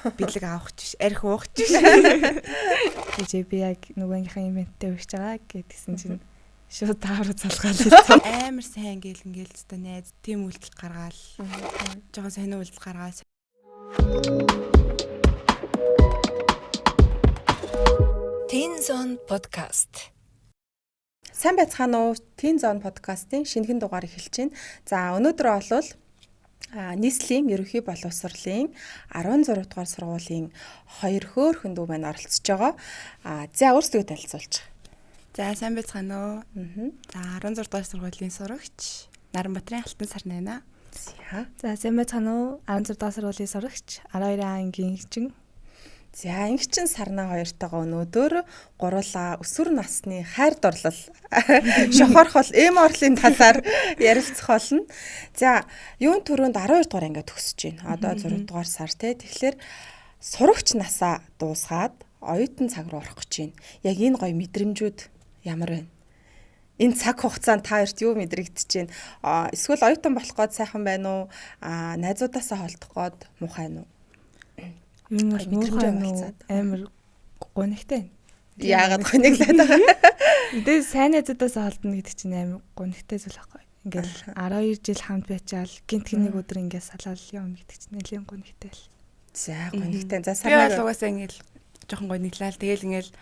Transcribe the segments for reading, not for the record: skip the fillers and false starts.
бэлэг авах ч биш, арх уух ч биш. Тэгээ би яг нөгөөнийхөө ивенттэй өгч байгаа гэдгсэн чинь шууд тааруу залгаал хэлсэн. Амар сайн ингээл зү найз тийм үйлдэл гаргаал. Жохоо сайн үйлдэл гаргаал. Teen Zone podcast. Сайн байцгаана уу? Teen Zone podcast-ийн шинэхэн дугаар эхэлж байна. За өнөөдөр бол нийслэлийн ерөнхий боловсролын 16 дугаар сургуулийн 2 хөөрхөн дүү маань оролцож байгаа. За өөрсдөө танилцуулж. За сайн байцгаана уу? За 16 дугаар сургуулийн сурагч Наранбаатарын Алтан сарны байна. За сайн байцгаана уу? 16 дугаар сургуулийн сурагч 12 ангийн хичэн. За ангичин сарнаа хоёртойгоо өнөөдөр гурлаа өсвөр насны хайр дурлал шохорхол эм орлын талаар ярилцах болно. За юун төрөнд 12 дугаар ангид төгсөж байна. Одоо 6 дугаар сар те. Тэгэхээр сурагч насаа дуусгаад оюутан цаг руу орох гэж байна. Яг энэ гоё мэдрэмжүүд ямар байна? Энэ цаг хугацаанд та хоёрт юу мэдрэгдэж байна? Эсвэл оюутан болох гээд сайхан байна уу? Найзуудаасаа холдох гээд муухай нь уу? Юм бол муухай нь амар гонигтай. Яагаад гониглаад байгаа? Тэгээ сайн найзуудаас холдно гэдэг чинь амар гонигтай зүйл байхгүй. Ингээл 12 жил хамт байчаал гинт нэг өдөр ингээд салаал юм гэдэг чинь нэлийн гонигтай л. За гонигтай. За сарнаа угаасаа ингээл жоохон гониглал тэгэл ингээл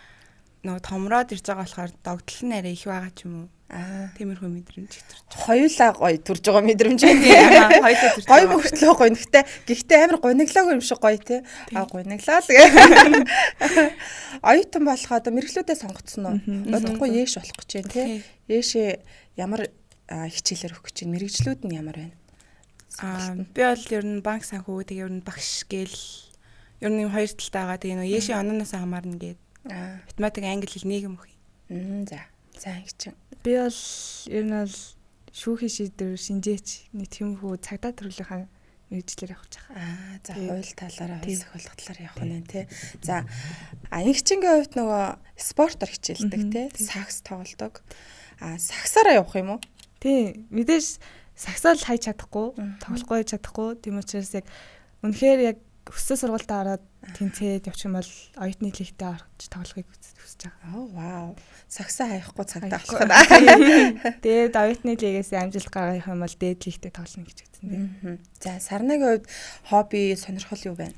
нөгөө томроод ирж байгаа болохоор догтлол нь арай их байгаа ч юм уу. Тиймэрхүү мэдрэмж төрж. Хоёулаа гоё төрж байгаа мэдрэмж байна. Хоёулаа төрж. Гоё мөртлөө гонигтай. Гэхдээ амар гониглаагүй юм шиг гоё те. Гониглаа л гэ. Оюутан болохоо мэрэгчлүүдээ сонгоцсон уу? Бодохгүй яэш болох гэж байна те. Яэшээ ямар хичээлээр өгөх гэж байна? Мэрэгчлүүд нь ямар байна? Би бол ер нь банк санхүү тэгээ ер нь багш гээл ер нь хоёр талтай байгаа. Тэгээ нөө яэшээ ононоос хамаарна гээд. Математик, англи хэл нийгэм өх. За. За ингэж. Би бол ер нь бол шүүхийн шийдвэр шинжээч нэг тиймэрхүү цагдаа төрөлхөн мэргэжлэр явах гэж байгаа. За хууль талаараа хууль зохиолох талаар явах нь тий. За ангичингийн хувьд нөгөө спортоор хичээлдэг тий. Сакс тоглодог. Саксаараа явах юм уу? Тий. Мэдээж саксаал хайж чадахгүй, тоглохгүй чадахгүй. Тийм учраас яг үнэхээр яг өссөн сургуультаа ороод тэнцээд явчих юм бол оюутны лигтээ орж тоглохыг хүсэж байгаа. Вау. Саксаа хаяхгүй цагдаа болох нь. Тэгээд оюутны лигээс амжилт гаргах юм бол дээд лигтээ тоглоно гэж үзсэн. За сарнагийн хувьд хобби сонирхол юу байна?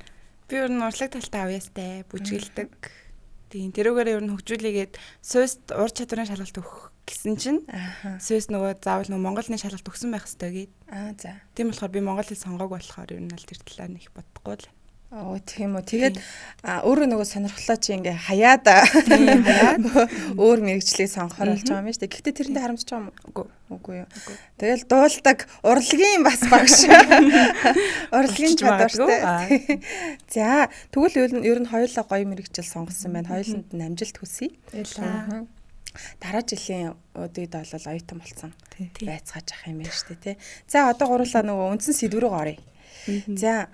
Би ер нь урлаг талтай авьяастай, бүжгэлдэг. Тийм тэрүүгээр ер нь хөгжүүлээгээд Суйст ур чадварын шалгалт өгөх гэсэн чинь Суйс нөгөө заавал нөгөө Монголын шалгалт өгсөн байх хэрэгтэй гээд. За. Тийм болохоор би Монголыг сонгоог болохоор ер нь аль тэр талаар нэг бодохгүй л. Тийм үү. Тэгээд өөрөө нөгөө сонирхлоо чи ингээ хаяад өөр мэрэгчлийг сонгохоор болж байгаа юм шүү дээ. Гэхдээ тэрэндээ харамсаж байгаа юм уу? Үгүй юу. Тэгэл дуулдаг урлагийн бас багш. Урлагийн чадвартай. За, тэгвэл ер нь хоёулаа гоё мэрэгчл сонгосон байна. Хоёуланд нь амжилт хүсье. Дараа жилийн өдөрт бол оюутан болсон байцгааж ах юм байна шүү дээ. За, одоо гурлаа нөгөө үндсэн сэдврүү оръё. За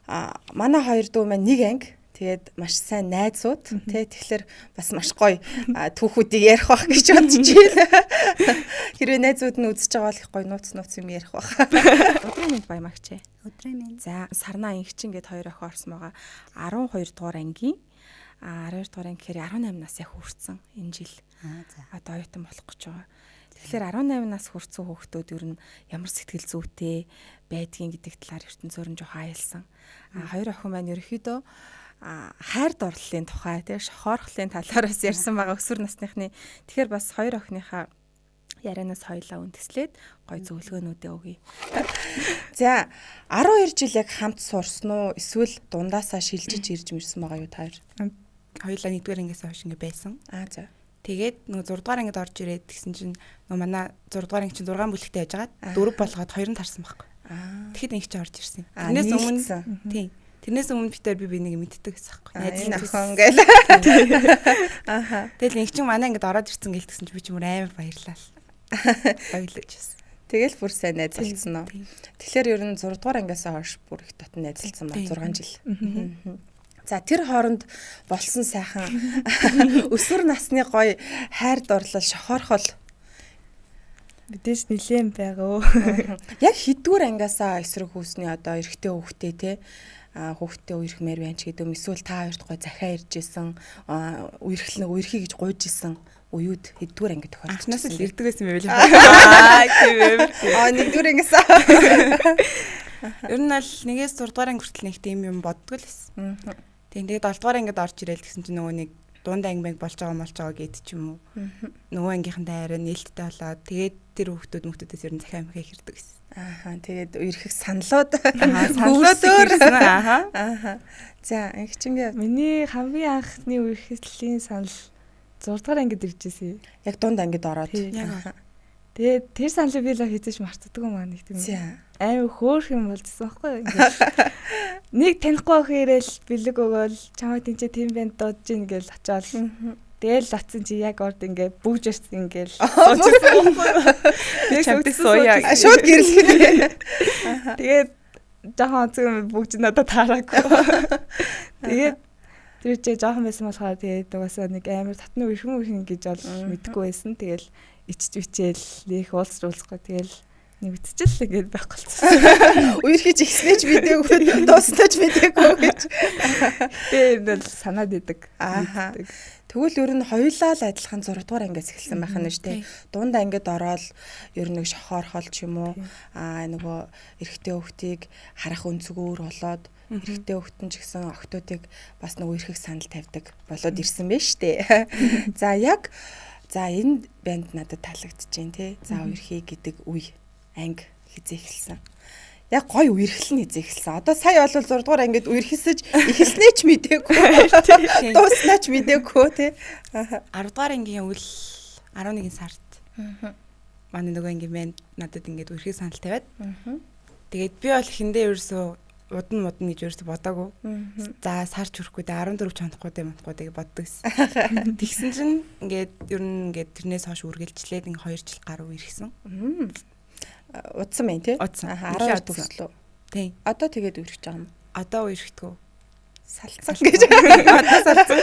манай хоёр дүү маань нэг анги. Тэгээд маш сайн найзууд тий. Тэгэхээр бас маш гоё түүхүүдийг ярих байх гэж бодож байна. Хэрвээ найзууд нь үзэж байгаа бол их гоё нууц юм ярих байх. Өдрийн мэнд Баямагч. Өдрийн мэнд. За сарнаа ангичин гээд хоёр охин орсон байгаа. 12 дугаар ангийн 12 дугаар анги гэхээр 18 нас яг хүрсэн энэ жил. Одоо оюутан болох гэж байгаа. Тэгэхээр 18 нас хүрсэн хүүхдүүд ер нь ямар сэтгэл зүйтэй байдгийн гэдэг талаар ертөнцөөр нь жоохон аялсан. Хоёр охин маань ерөөхдөө хайр дурлалын тухай тийм шохорхлын талаараас ярьсан байгаа өсвөр насныхны. Тэгэхээр бас хоёр охиныхаа ярианаас хоёлаа үндэслээд гой зөвлөгөөнүүдээ өгье. За 12 жил яг хамт сурсан уу? Эсвэл дундаасаа шилжиж ирж мэрсэн байгаа юу та хоёр? Хоёлаа нэгдүгээр ангиас хойш ингэ байсан. За. Тэгээд нөгөө 6 дугаар ангид орж ирээд тэгсэн чинь нөгөө манай 6 дугаар анги чинь 6 бүлэгтэй байжгаад 4 болгоод 2 нь тарсан байхгүй. Тэгэхэд нэг чи орж ирсэн. Тэрнээс өмнө тийм. Тэрнээс өмнө би нэг мэддэг гэсэн байхгүй. Найзын охин гээл. Тэгэл нэг чинь манай ангид ороод ирсэн гэлтгсэн чи би ч мөр амар баярлаа. Баярлаж байсан. Тэгэл бүр сайн найз болсон уу? Тэгэхээр ер нь 6 дугаар ангиасаа хойш бүр их татан найзалсан ба 6 жил. За тэр хооронд болсон сайхан өсвөр насны гоё хайр дурлал шохорхол Мэдээж нэлээд байгаа. Яг хэдгээр ангиасаа эсрэг хүүсний одоо эрэгтэй хүүхдээ те хүүхдээ үерхмээр байна ч гэдэг юм. Эсвэл та хоёрт гой захиа ирж исэн үерхэл нэг үерхий гэж гуйж исэн уюуд хэддүгээр анги тохиолдсон. Анхнаас л ирдэг байсан байл. Нэгдүгээр ангиас. Ер нь л 1-ээс 6 дугаар анги хүртэл нэг тийм юм боддог л байсан. Тэгээд 7 дугаар ангид орж ирээл гэсэн чинь нөгөө нэг дунд анги болж байгаа гэд ч юм уу. Нөгөө ангийнхантай арай нээлттэй болоод тэгээд тэр хүүхдүүдээс ер нь захиа махаа хэрдэг гэсэн. Тэгээд үерхэх саналууд саналууд За ангичингээ миний хамгийн анхны үерхлийн санал 6 дугаар ангид иржсэн. Яг дунд ангид ороод. Тэгээд тэр саналыг би л хийж мартдаг юм аа нэг тийм. Аим хөөх юм болжсэн байхгүй юу? Нэг танихгүй хэрэл бэлэг өгөөл чамайг тэнцээ тийм банд дуудаж ийн гэж очиод. Тэгэл лацсан чи яг орд ингээ бүгж ирсэн ингээл. Би чамтай сууя. Шууд гэрлэх. Тэгээд жоохон зүг бүгж надад таараагүй. Тэгээд тэр чи жоохон байсан болохоор тэгээд угаасаа нэг амар татны үерхэн гэж бол мэдгүй байсан. Тэгэл ичж бичээл их уулзруулахгүй тэгэл нэг үтчихэл ингээд байх болчихсон. Үерхэж ихснэж мэдээгүй, дууснаж мэдээгүй гэж. Тэгээд бол санаад идэг. Тэгвэл ер нь хоёулаа л адилхан 6 дугаар ангиас эхэлсэн байх нь шүү дээ. Дунд ангид ороод ер нь нэг шохоорхол ч юм уу нөгөө эрэгтэй хүүхдийг харах өнцгөр болоод эрэгтэй хүүхдэн ч гэсэн охтуудыг бас нөгөө эрхэх санал тавьдаг болоод ирсэн байж шүү дээ. За энэ банд надад таалагдчихээн тий. За үерхий гэдэг үе анги хизээ эхэлсэн. Яг гоё үерхэл нь хизээ эхэлсэн. Одоо сая бол 6 дугаар ангид үерхэлсэж эхэлснээ ч мэдээгүй. Дууснаа ч мэдээгүй тий. 10 дугаар ангийн үл 11 сард. Манай нөгөө ангийн банд надад ингээд үерхий санал тавиад. Тэгээд би бол эхэндээ ерөөсөө удна гэж ерөөсөө бодоагүй. За сар ч хүрэхгүй дээ 14 ч хонохгүй дээ боддог гэсэн. Тэгсэн чинь ингээд ер нь ингээд тэрнээс хойш үргэлжлээд ингээд 2 жил гаруй ирсэн. Удсан байна тий. 12 төгслөө. Тий. Одоо тэгээд үргэж байгаа юм. Одоо үргэдэггүй. Салцсан гэж. Одоо салцсан.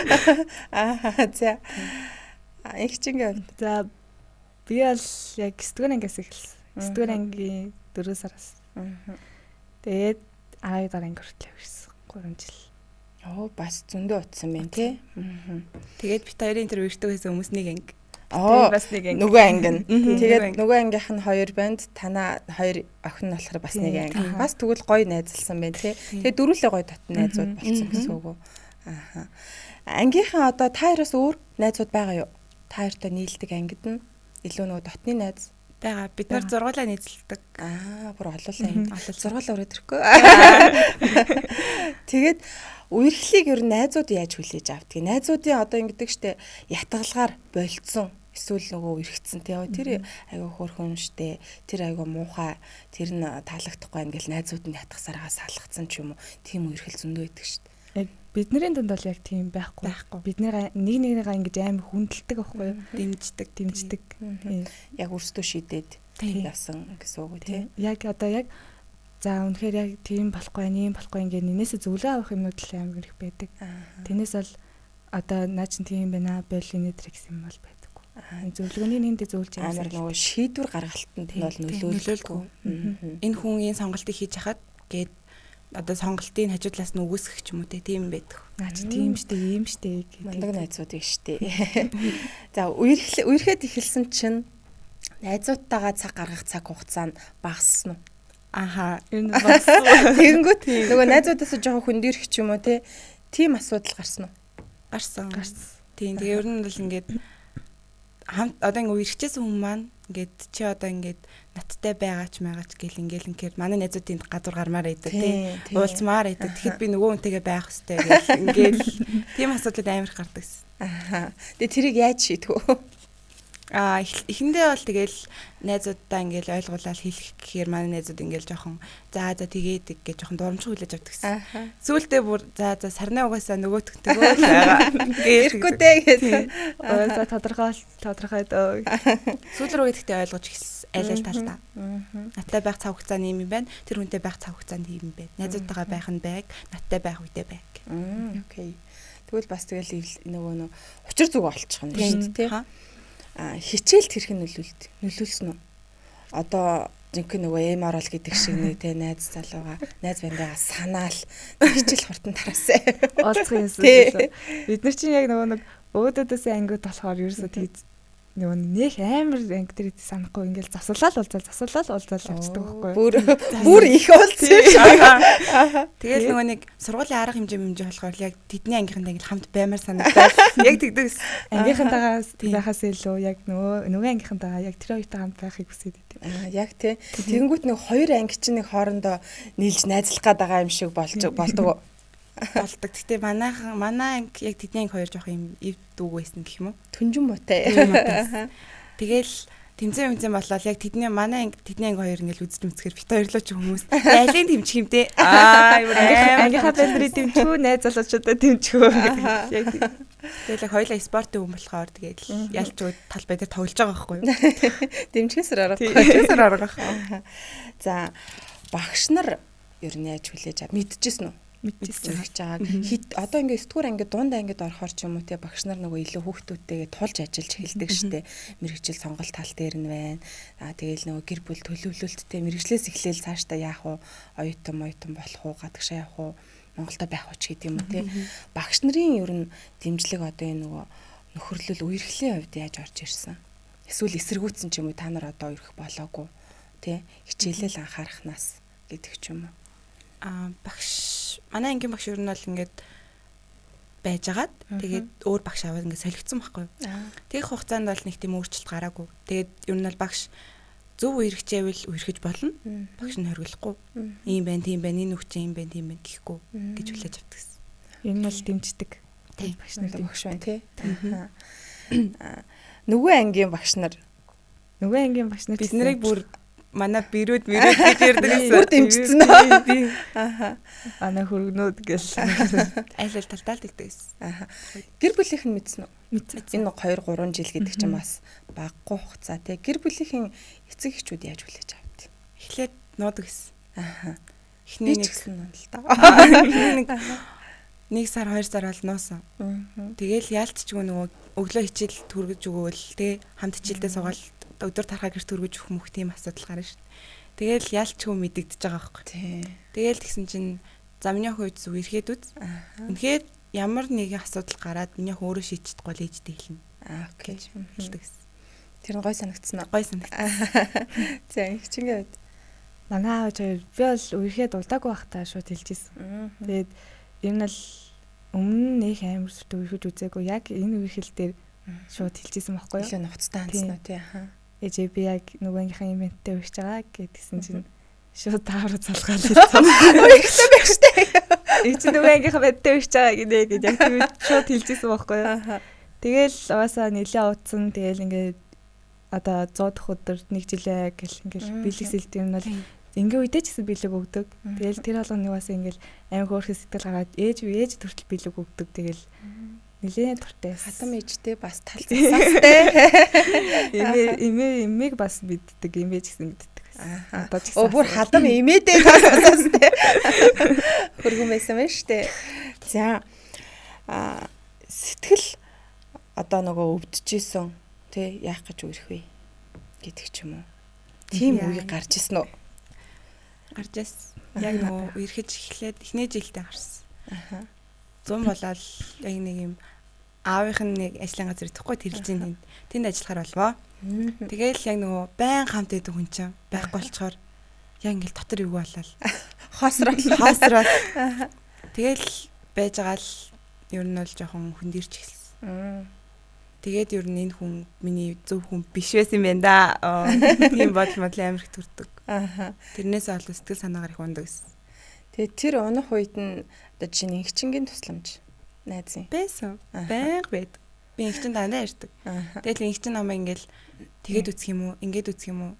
За. Их чингээ. За би бол яг 9 дугаар ангиас эхэлсэн. 9 дугаар ангийн 4 сараас. Тэгээд 12 дугаар анги хүртэл явсан. 3 жил. Бас зөндөө утсан байна тий. Тэгээд бит хоёрын тэр үргэлждэг байсан хүмүүс нэг анги. Бас нэг анги. Нөгөө анги нь. Тэгээд нөгөө ангийнх нь 2 банд, танаа 2 охин нь болохоор бас нэг анги. Бас тэгвэл гоё найзалсан байна тий. Тэгээд дөрүлээ гоё татна найзууд болсон гэсэн үг үү. Ангийнхаа одоо та хоёроос өөр найзууд байгаа юу? Та хоёртой нийлдэг ангид нь илүү нөгөө дотны найз байгаа. Бид нар зургуулаа нийцэлдэг. Бүр олуулаа. Зургуулаа өрөөд ирэхгүй. Тэгээд үерхлийг ер нь найзууд яаж хүлээж авдаг? Найзуудын одоо ингэдэг штэ ятгалгаар болцсон. Эсвэл нөгөө үерхцэн тий. Тэр айгүй хөөрхөн штэ. Тэр айгүй муухай. Тэр нь таалагдахгүй ингээл найзууд нь ятгасараа салгацсан ч юм уу. Тийм үерхэл зөндөө идэг штэ. Бидний дунд бол яг тийм байхгүй. Бид нэг нэгнийгаа ингэж амар хүндэлдэг байхгүй юу? Дэмждэг. Яг өрсдөө шийдээд явсан гэсэн үг тий. Яг одоо яг за үнэхээр яг тийм болохгүй, ийм болохгүй ингээ нэнээсээ зөвлөө авах юмнууд л амар их байдаг. Тэрнээс бол одоо наа чин тийм байна бол энэ дэр гэсэн юм бол байдаггүй. Зөвлөгөөний нэндээ зөвлөж амар нөгөө шийдвэр гаргалтанд нь бол нөлөөлөлгүй. Энэ хүн энэ сонголтыг хийж хахад гээд одоо сонголтын хажуудлаас нь үгүйсгэх ч юм уу тийм байдаг. Наач тийм штэ, ийм штэ гэдэг. Мандаг найзуудыг штэ. За үерхэд эхэлсэн чинь найзуудтайгаа цаг гаргах цаг хугацаа нь багассан уу? Энэ багассан. Тэгэнгүүт нөгөө найзуудаасаа жоохон хөндөрөх ч юм уу тийм асуудал гарсан уу? Гарсан. Тийм. Тэгээ ер нь бол ингээд хамт одоо ингээд үерхчихсэн хүмүүс маань ингээд чи одоо ингээд надтай байгаач гэл ингээл манай найзуудын гадуур гармаар байдаг тий. Уулзмаар байдаг. Тэгэхэд би нөгөө хүнтэйгээ байх хэрэгтэй гэл ингээл тийм асуудал амар их гардаг. Тэгээ тэрийг яаж шийдэх вэ? Эхэндээ бол тэгэл найзуудаа ингээл ойлгуулаад хэлэх гэхээр манай найзууд ингээл жоохон за тэгээд гэж жоохон дурамжгүй хүлээж авдаг гэсэн. Сүүлдээ бүр за сарны угаасаа нөгөөтгтөгөө байгаа. Ирэхгүй дээ гэдэг. За тодорхой дөө. Сүүл рүү гэдэгтээ ойлгож эхэлсэн. Айл талдаа. Надтай байх цаг хугацаа нэм юм байна. Тэр хүнтэй байх цаг хугацаа нэм юм байна. Найзуудтайгаа байх нь байг, надтай байх үедээ байг. Окей. Тэгвэл бас тэгэл нөгөө учир зүг олчих юм шүү дээ тий. Хичээлд хэрхэн нөлөөлсөн үү? одоо жинхэнэ нөгөө MR бол гэдэг шиг нэг те найз залууга найз бандаа санаал хичээл хурдан тараасаа. Олцох юм шүү. Бид нар чинь яг нөгөө нэг өөдөөдөөс ангиуд болохоор ерөөсөө тэгж нөгөө нэг амар анги дээр санахгүй ингээл засварлал уулзаал явцдаг байхгүй. Бүр их уулзсан. Тэгэл нөгөө нэг сургуулийн арга хэмжээ болохоор яг тэдний ангийнхантай ингээл хамт баймаар санагдаад яг тэгдэг. Ангийнхантайгаас байхаас илүү яг нөгөө ангийнхантайгаа яг тэр хоёртой хамт байхыг хүсээд идэв. Яг тий. Тэгэнгүүт нэг хоёр анги чинь нэг хоорондоо нийлж найзлах гээд байгаа юм шиг болдог. Гэтэ манай анги яг тэдний анги хоёр жоох юм ив дүүг байсан гэх юм уу? Түнжин муутай. Тэгэл тэмцэн болол яг манай анги тэдний анги хоёр ингээл үзэж мүцгээр бит хоёрлоо ч хүмүүс айлын тэмчих юм те. Ангийнхаа бэлдрийг тэмчихүү, найз залуучуудаа тэмчихүү. Яг тэгэл хоёлаа спортын хүн болохоор тэгэл ялч тал бай дээр тоглож байгаа байхгүй юу? Дэмжихээсээр арга. Дэмжихээсээр арга. За багш нар ер нь яаж хүлээж мэдчихсэн үү? Мэдчихэж байгаа. Хит одоо ингээд 9 дугаар ангид дунд ангид орохоор ч юм уу те багш нар нөгөө илүү хүүхдүүдтэйгээ тулж ажиллаж эхэлдэг штэ. Мэргэжил сонголт тал дээр нь байна. Тэгээл нөгөө гэр бүл төлөвлөлттэй мэргэжлээс эхлээл цаашдаа яах вэ? Оюутан болох уу, гадагшаа явах уу, Монголда байх уу ч гэдэг юм уу те. Багш нарын ер нь дэмжлэг одоо энэ нөгөө нөхөрлөл үерхлийн хувьд яаж орж ирсэн? Эсвэл эсэргүүцсэн ч юм уу та нар одоо үерх болоогүй те. Хичээлэл анхаарахнаас гэдэг ч юм уу. Манай ангийн багш ер нь бол ингээд байжгаад тэгээд өөр багш аваад ингээд солигдсон байхгүй. Тэгэх хугацаанд бол нэг тийм өөрчлөлт гараагүй. Тэгээд ер нь бол багш зөв үерхжээвэл үерхэж болно. Багш нь хориглохгүй. Ийм байна, тийм байна, энэ хүчин ийм байна, тийм байна гэхгүй гэж хүлээж авдаг гэсэн. Энэ нь л дэмждэг. Тийм багш нар багш байна тий. Нөгөө ангийн багш нар бид нарыг бүр манай бирүүд гэж ярьдаг гэсэн. Бүр дэмжсэн үү? Ана хөргнүүд гэл. Айл талдаа л гэдэг байсан. Гэр бүлийнх нь мэдсэн үү? Мэдсэн. Энэ 2-3 жил гэдэг чинь бас баггүй хугацаа тий. Гэр бүлийнхэн эцэг эхчүүд яаж хүлээж авд? Эхлээд нуудаг гэсэн. Эхний нэг гэсэн нь л да. Нэг сар 2 сар бол нуусан. Тэгэл яалтчгүй нөгөө өглөө хичээл түргэж өгөөл тий. Хамт хичээлдээ суугаад өдөр тархаа гэрт төргөж өгөх мөх тийм асуудал гарна шүү дээ. Тэгэл ялчгүй мэдэгдэж байгаа байхгүй. Тэгэл тэгсэн чинь за миний охин үз үерхэд үз. Үнэхээр ямар нэгэн асуудал гараад миний охин өөрөө шийдчихдэггүй л ээжтэй хэлнэ. Окей. Хэлдэг гэсэн. Тэр нь гой санагдсан уу? Гой санагдсан. За ихчингээ байд. Манай аав хоёр би бол үерхэд удаагүй байхдаа шууд хэлжсэн. Тэгээд ер нь л өмнө нэг амар сүртэй үерхэд үзээгүй яг энэ үерхэл дээр шууд хэлжсэн байхгүй юу? Илүү нухацтай хандсан уу тий. Ээжээ би яг нөгөөнийхээ ивенттэй урьж байгаа гэдгсэн чинь шууд таавар залгаал хэлсэн. Ихтэй байх штэ. Ий чи нөгөөнийхээ ивенттэй урьж байгаа гэдэг яг тийм шууд хэлжсэн байхгүй юу? Тэгэл угаасаа нилээ утсан тэгэл ингээд одоо 100 дахь өдөрт нэг жилээ гэл ингээд бэлгэсэлт юм бол ингээ үедээ ч гэсэн бэлэг өгдөг. Тэгэл тэр болгоны угаасаа ингээд аим хөөрхөс сэтгэл гараад ээж төртөл бэлэг өгдөг. Тэгэл нилээ туртай хатам ээжтэй бас тал засастай. Имийг бас мэддэг, имээ ч гэсэн мэддэг. Одоо ч гэсэн бүр хатам имээдээ тал засастай. Хөргөн байсан байна штэ. За сэтгэл одоо нөгөө өвдөжсэн тий яах гэж үерх вэ гэдэг ч юм уу. Тийм үе гарч ирсэн үү? Гарч ирсэн. Яг нөгөө үерхэж эхлээд эхний жилдээ гарсан. 100 болоод яг нэг юм аавынх нь нэг ажлын газар идэхгүй тэрэлж ин тэнд ажиллахаар болвоо. Тэгээл яг нөгөө байн хамт байдаг хүн чинь байхгүй болчоор яг ингээл дотор юу болол хоосрол. Тэгээл байж байгаа л ер нь бол жоохон хөндөрч эхэлсэн. Тэгээд ер нь энэ хүн миний зөв хүн биш байсан юм байна да. Тийм бодол амар их төрдөг. Тэрнээс олж сэтгэл санаагаар их ундаг гэсэн. Тэгээд тэр унах үед нь одоо чинь инхчингийн тусламж найз юм. Байсан. Байнга байд. Би инхчин дандаа ярьдаг. Тэгэл инхчин намаа ингээл тэгээд үсэх юм уу? Ингээд үсэх юм уу?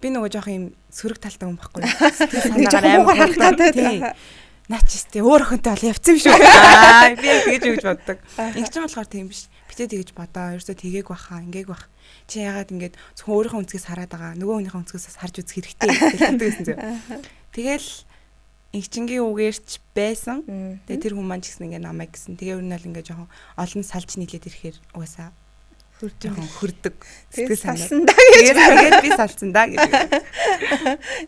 Би нөгөө жоох юм сөрөг талтай хүн байхгүй юу? Санаагаар амар харагдаад. Наачистэй өөр охинтой бол явцсан шүү. Би тэгэж өгч боддог. Инхчин болохоор тийм биш. Битээ тэгэж бодоо. Ерөөсөө тэгээг баха, ингээг бах. Чи яагаад ингээд зөвхөн өөрийнхөө өнцгөөс хараад байгаа. Нөгөө хүнийхээ өнцгөөс харж үзэх хэрэгтэй гэж боддог гэсэн зү. Тэгэл инхчингийн үгээрч байсан. Тэгээ тэр хүн маань ч гэсэн ингээ намайг гэсэн. Тэгээ өөр нь л ингээ жоохон олон салж нийлээд ирэхээр угаасаа хөрдөг. Тэгээд салсан да гэж. Тэгээд би салсан да гэдэг.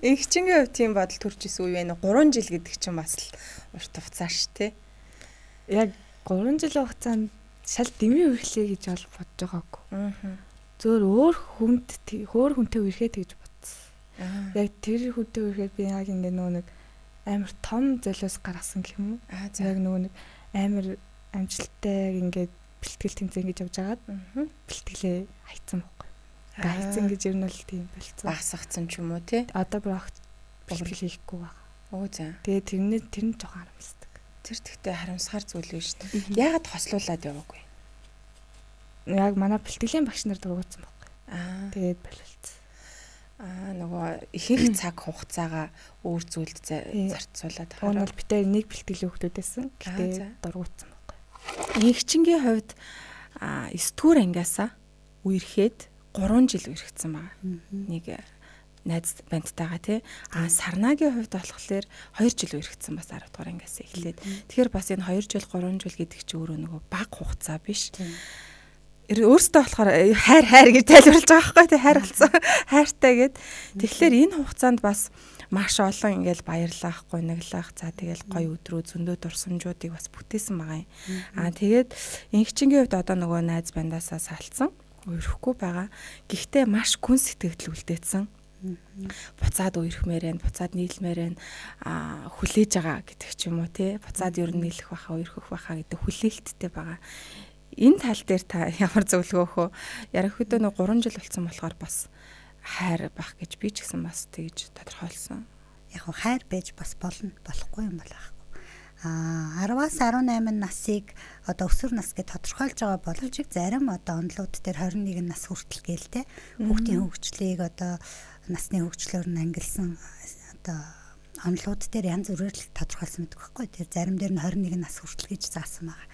Эгчингийн хувьд тийм бодол төрж исэн үе байна. 3 жил гэдэг чинь бас л урт хугацаа ш тий. Яг 3 жилийн хугацаанд шал дэмий үерхлэе гэж бол бодож байгаагүй. Зөөр өөр хүнтэй үерхээ тэгж бодсон. Яг тэр хүнтэй үерхээд би яг ингэ нэг амар том золиос гаргасан гэх юм уу? Яг нэг амар амжилттай ингээд бэлтгэл тэмцээн гэж явж агаад бэлтгэлээ хайцсан байхгүй. Хайцсан гэж ер нь бол тийм болцсон. Багсагцсан ч юм уу тий. Одоо брох бэлтгэл хийхгүй байгаа. Оо за. Тэгээ тэр нь жоохон харамсдаг. Тэр тэгтээ харамсахаар зүйл биш шүү дээ. Яагаад хослуулаад яваагүй? Яг манай бэлтгэлийн багш нар дургуутсан байхгүй. Тэгээд бололцсон. Нөгөө ихэнх цаг хугацаагаа өөр зүйлд зарцуулаад хараа. Уул битээ нэг бэлтгэлийн хүмүүсээсэн. Гэтэ дургуутсан байхгүй. Эгчингийн хувьд 9-р ангиасаа үерхэд 3 жил үерхсэн байгаа. Нэг найз бандтайгаа тий. Сарнагийн хувьд болохоор 2 жил үерхсэн бас 10 дугаар ангиас эхлээд. Тэгэхээр бас энэ 2 жил 3 жил гэдэг чинь өөрөө нөгөө бага хугацаа биш. Өөртөө болохоор хайр гэж тайлбарлаж байгаа байхгүй тий. Хайр болсон. Хайртай гэд. Тэгэхээр энэ хугацаанд бас маш олон ингээл баярлах, гуниглах, за тэгэл гоё өдрөө зөндөө дурсамжуудыг бас бүтээсэн байгаа юм. Тэгээд инхчингийн хувьд одоо нөгөө найз бандаасаа салцсан. Үерхгүй байгаа. Гэхдээ маш гүн сэтгэл үлдээсэн. Буцаад үерхмээр байна, буцаад нийлмээр байна, хүлээж байгаа гэдэг ч юм уу тий. Буцаад ер нь нийлэх баха, үерхэх баха гэдэг хүлээлттэй байгаа. Энэ тал дээр та ямар зөвлөгөө өгөх вэ? Ярахвдөө нэг 3 жил болсон болохоор бас хайр байх гэж би ч гэсэн бас тэгж тодорхойлсон. Яг хайр байж бас болохгүй юм байна. 10-аас 18 насыг одоо өсвөр нас гэж тодорхойлж байгаа боловч зарим одоо онлууд дээр 21 нас хүртэл гэлтэй хүүхдийн хөгжлийг одоо насны хөгжлөөр нь ангилсан одоо онлууд дээр янз бүрээр л тодорхойлсон байдаг байхгүй. Тэр зарим дээр нь 21 нас хүртэл гэж заасан байгаа.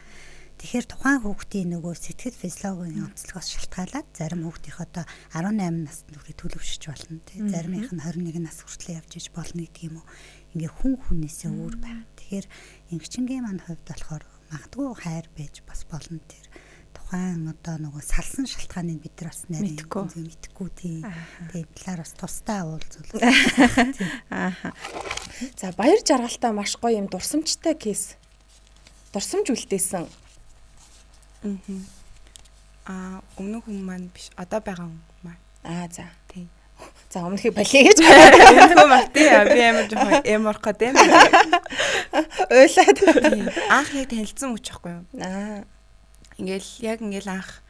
Тэгэхээр тухайн хүүхдийн нөгөө сэтгэл физиологийн онцлогоос шалтгаалаад зарим хүүхдийн одоо 18 наснд хүрээ төлөвшөж болно тий. Заримийнх нь 21 нас хүртэл явж иж болно гэдэг юм уу. Ингээ хүн хүнээсээ өөр байна. Тэгэхээр эмгчингийн маань хувьд болохоор магадгүй хайр байж бас болно тэр тухайн одоо нөгөө салсан шалтгааныг бид нар бас нарийн мэдхгүй тий. Тэгээд талаар бас тусдаа уулзвал. За баяр жаргалтай маш гоё юм дурсамжтай кейс. Дурсамж үлдээсэн. Өмнөх хүн маань биш одоо байгаа хүн маань. За. Тийм. За өмнөхийг балий гэж. Өмнөхөө мартий би амар жоохон эморх гэдэг юм. Ойлаад. Анх яг танилцсан үуч байхгүй юу? Ингээл анх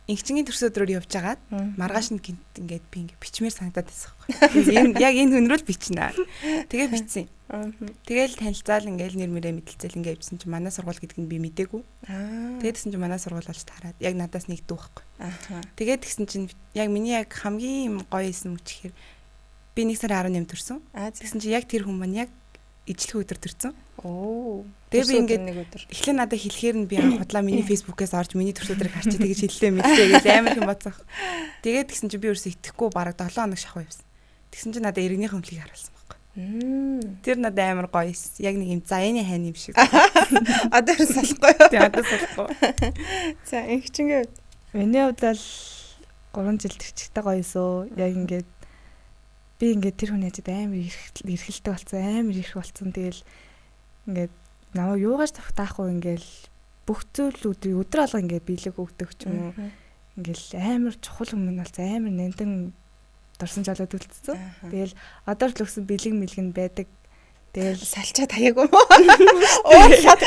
инхчингийн төрс өдрөөр явж агаад маргааш нь гинт ингээд би ингээд бичмээр санагдаад байсан байхгүй. Яг энэ хүнрүүл бичнэ. Тэгээ бичсэн. Тэгэл танилцаал ингээл нэр мөрөө мэдэлцэл ингээд явжсан чинь манай сургууль гэдг нь би мдээгүй. Тэгээд тэгсэн чинь манай сургууль болж таарад яг надаас нэг дүү байхгүй. Тэгээд тэгсэн чинь яг миний яг хамгийн гоё исэн үуч гэхээр би 1 сарын 18 төрсөн. Тэгсэн чинь яг тэр хүн маань яг ижлэх өдөр төрсөн. Тэгээ би ингээд эхлээ надад хэлэхээр нь би худлаа миний фэйсбүүкээс орж миний төрс өдрийг харчих тэгэж хэллээ мэлээ гэж амар их бодсоох. Тэгээд тэгсэн чинь би өөрөөсөө итгэхгүй бараг 7 хоног шахав явсан. Тэгсэн чинь надад иргэний хөмлийг харуулсан байхгүй. Тэр надад амар гоё эс. Яг нэг юм заяаны хайны юм шиг. Одоо салахгүй юу? Тийм одоо салахгүй. За инхчингээ миний хувьд л 3 жил тэрчтэй гоё эсөө. Яг ингээд би ингээд тэр хүн яжид амар эрхэлтэй болсон, амар ирэх болсон. Тэгэл ингээд намайг юугаач тавтаахгүй ингээл бүх зүйлүүдийг өдөр алга ингээд биелэг өгдөг ч юм уу. Ингээл амар чухал хүмүүс бол амар нэнтэн дурсан жолоод үлдсэн. Тэгэл одоо л өгсөн бэлэг мэлгэн байдаг. Тэгэл салчаад хаяг юм уу? Уурлаад.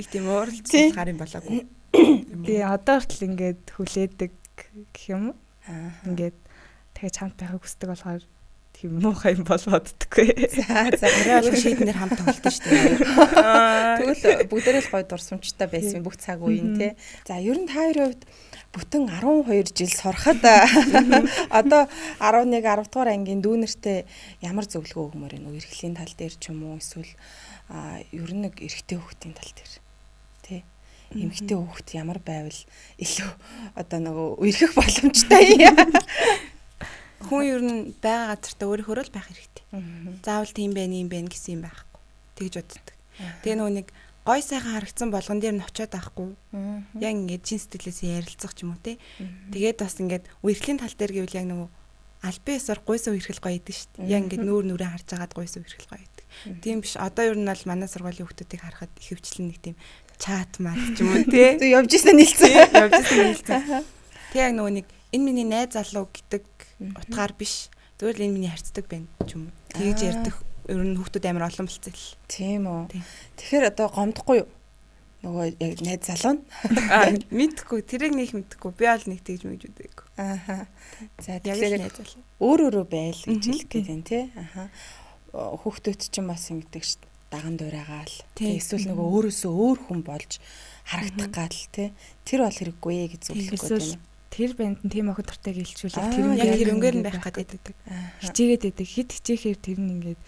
Их тийм уурлж гарын болоогүй. Тэгээ одоо л ингээд хүлээдэг гэх юм уу? Ингээд тэгээ чамд байхыг хүсдэг болохоор тийм муухай юм бол боддоггүй. За өөрөө шийднэр хамт тоглолт шүү дээ. Тэгвэл бүгдээрээ л гоё дурсамжтай байсан бүх цаг үеийн тий. За ер нь та хоёрын хувьд бүтэн 12 жил сурахад одоо 11 10 дугаар ангийн дүүнертэй ямар зөвлөгөө өгмөр вэ? Эрхлийн тал дээр ч юм уу эсвэл ер нь нэг эрэгтэй хүүхдийн тал дээр тий. Эмэгтэй хүүхд ямар байвал илүү одоо нөгөө үерхэх боломжтой юм. Хүн ер нь байгаа газартаа өөрийнхөө л байх хэрэгтэй. Заавал тийм байх, ийм байх гэсэн юм байхгүй. Тэгж боддог. Тэгээ нөгөө нэг гой сайхан харагдсан болгон дээр нь очиод байхгүй. Яг ингээд чин сэтгэлээс ярилцах ч юм уу те. Тэгээд бас ингээд үерхлийн тал дээр гэвэл яг нөгөө албан ёсоор гуйсан үерхэл гоё идэв шүү дээ. Яг ингээд нүрээ харж агаад гуйсан үерхэл гоё идэг. Тийм биш. Одоо ер нь бол манай сургуулийн хүүхдүүдийг харахад их хвчлэн нэг тийм чат мат ч юм уу те. Явж ирсэн нийлцээ. Тэг яг нөгөө нэг энэ миний найз залуу гэдэг утгаар биш. Зүгээр л энэ миний харьцдаг байна ч юм уу. Тэгж ярьдаг ер нь хүүхдүүд амар олон болцсон л. Тийм үү. Тэгэхээр одоо гомдохгүй юу? Нөгөө яг найз залуу нь. Мэдхгүй, тэрийг нэг мэдхгүй. Би бол нэг тэгж мэгж үдээгүй. За тэгэхээр өөр байл гэж хэлэх гээд байна тий. Хүүхдүүд ч юм бас ингэдэг ш даган дуурайгаал. Эсвэл нөгөө өөрөөсөө өөр хүн болж харагдах гал тий. Тэр бол хэрэггүй гэж зөвлөх гээд байна. Тэр банд нь тийм охид дуртай гэлчүүлээд тэр яг хөрөнгөөр нь байх гэдэг. Хичээгээд байдаг. Хит хичээхээр тэр нь ингээд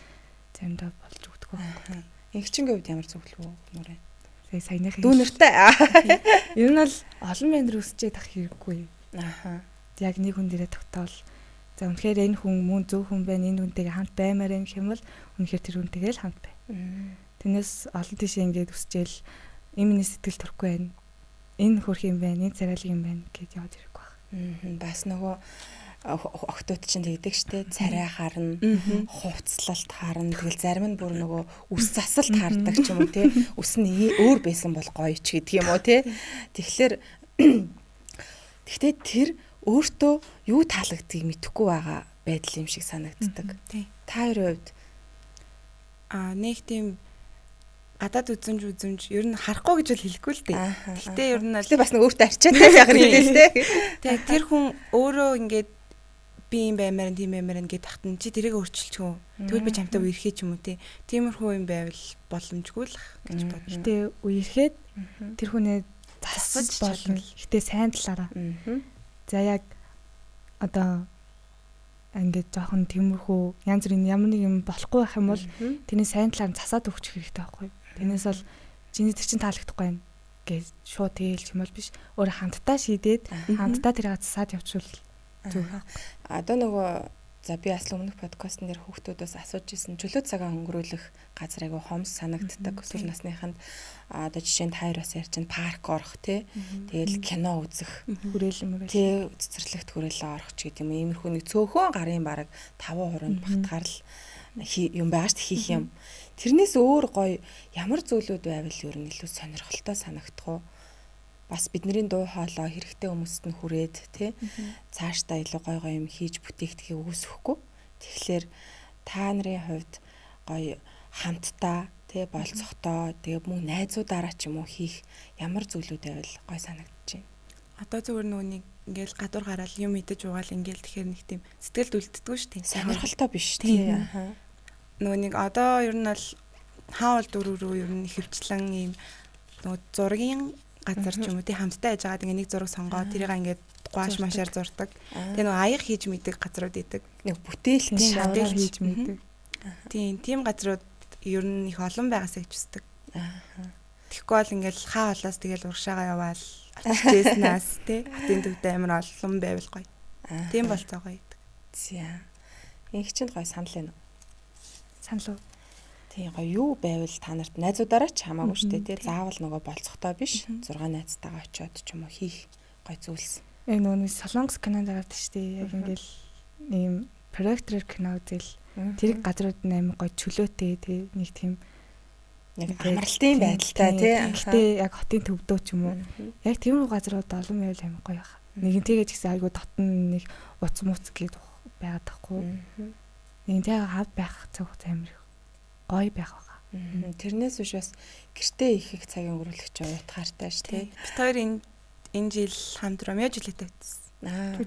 заримдаа болж өгдөг байхгүй. Игчингийн хувьд ямар зөвлөх үү нүрэ? Саяных дүүнэртэй. Ер нь бол олон бандэр үсчээд ах хэрэггүй. Яг нэг хүн дээрээ тогтоол. За үнэхээр энэ хүн мөн зөв хүн байна. Энэ хүнтэйгээ хамт баймаар юм хэмэл үнэхээр тэр хүнтэйгээ л хамт бай. Тэрнээс олон тийшээ ингээд үсчээл эмний сэтгэл төрөхгүй байна. Энэ хөрх юм байна. Энэ царайлаг юм байна гэд яваад ирэх байх. Бас нөгөө охтууд чинь тэгдэг штэ царай харна, хувцлалт харна. Тэгэл зарим нь бүр нөгөө үс засалт хардаг ч юм уу те. Үс нь өөр байсан бол гоё ч гэдэг юм уу те. Тэгэхээр тэр өөртөө юу таалагдгийг мэдэхгүй байгаа байдал юм шиг санагддаг. Та хоёрын хувьд нэг тийм гадаад үзэмж ер нь харахгүй гэж бол хэлэхгүй л дээ. Гэтэ ер нь бас нэг өөртөө арчаад яг хэлээ л дээ. Тэгээ тэр хүн өөрөө ингээд би юм баймаар тийм баймаар ингээд тахтан чи тэрийг өөрчилчихөө. Тэгвэл би чамтай үерхээ ч юм уу те. Тиймэрхүү юм байвал боломжгүй л гэж бодсон. Гэтэ үерхэд тэр хүнээ засаж болно. Гэтэ сайн талаараа. За яг одоо ингээд жоохон тиймэрхүү янз бүрийн ямар нэг юм болохгүй байх юм бол тэрний сайн талаар нь засаад өгчих хэрэгтэй байхгүй. Тэрнээс бол чиний тэр чин таалагдахгүй байна гэж шууд тэгэлж юм бол биш. Өөр хамтдаа шийдээд хамтдаа тэрийг засаад явуул зүг. Одоо нөгөө за би бас өмнөх подкастн дээр хүүхдүүдээс асууж ирсэн чөлөө цагаа өнгөрүүлэх газар айгу хомс санагддаг. Өсвөр насныханд одоо жишээ нь тайр бас ярьж парк орох тий. Тэгэл кино үзэх хүрээлэн тий цэцэрлэгт хүрээлэн орох ч гэдэг юм. Иймэрхүү нэг цөөхөн гарын бараг 5 хуранд багтахаар л юм байгаа ш хийх юм. Тэрнээс өөр гоё ямар зүйлүүд байвал ер нь илүү сонирхолтой санагдах уу? Бас бидний дуу хоолой хэрэгтэй хүмүүст нь хүрээд тий цаашдаа илүү гоё юм хийж бүтээгдэхийг үүсэхгүй. Тэгэхээр та нарын хувьд гоё хамтдаа тий болцохдоо тэгээ мөн найзуудаараа ч юм уу хийх ямар зүйлүүд байвал гоё санагдаж байна. Одоо зөвхөн нөгөө нэг ингээл гадуур гараал юм идэж уугаал ингээл тэгэхээр нэг тийм сэтгэлд үлддэггүй шүү дээ. Сонирхолтой биш тий. Нөгөө нэг одоо ер нь бол хаавал дөрөв рүү ер нь хөвчлэн ийм нөгөө зургийн газар ч юм уу тий хамтдаа яж байгаад нэг зураг сонгоод тэрийг ингээд гуаш машаар зурдаг. Тэгээ нөгөө аяг хийж мэддэг газрууд идэг. Нэг бүтээлч шавар хийж мэддэг. Тийм газрууд ер нь их олон байгаасаа гэж үздэг. Тэгэхгүй бол ингээл хаа болоос тэгэл уршаага яваал очижээснаас тий хотын төвдөө амар олон байвал гоё. Тийм болцоогоо идэг. За. Инх чинь гоё санал байна уу? Санал уу? Тийм гоё юу байвал та нарт найзуудаараа ч хамаагүй шүү дээ тий заавал нөгөө болцохтой биш 6 найзтайгаа очиод ч юм уу хийх гоё зүйлс. Яг нөгөө Солонгос кинонд гараад шүү дээ. Яг ингээл ийм проектороор кино үзэл тэрийг газрууд амар гоё чөлөөтэй тий нэг тийм нэг амралтын байдалтай тий. Гэхдээ яг хотын төвдөө ч юм уу. Яг тиймэрхүү газрууд олон байвал амар гоё байна. Нэгэн тэгэж гэсэн айгу дотн нэг уц муц гээд байгаад тахгүй. Нэгэн тэгээ хав байх цаг хугацаа амар гоё байх байгаа. Тэрнээс биш бас гэртээ их цагийн өнгөрүүлэх чинь утгаартай ш тий. Бид хоёр энэ жил хамт Ромео Жулиеттэй үзсэн.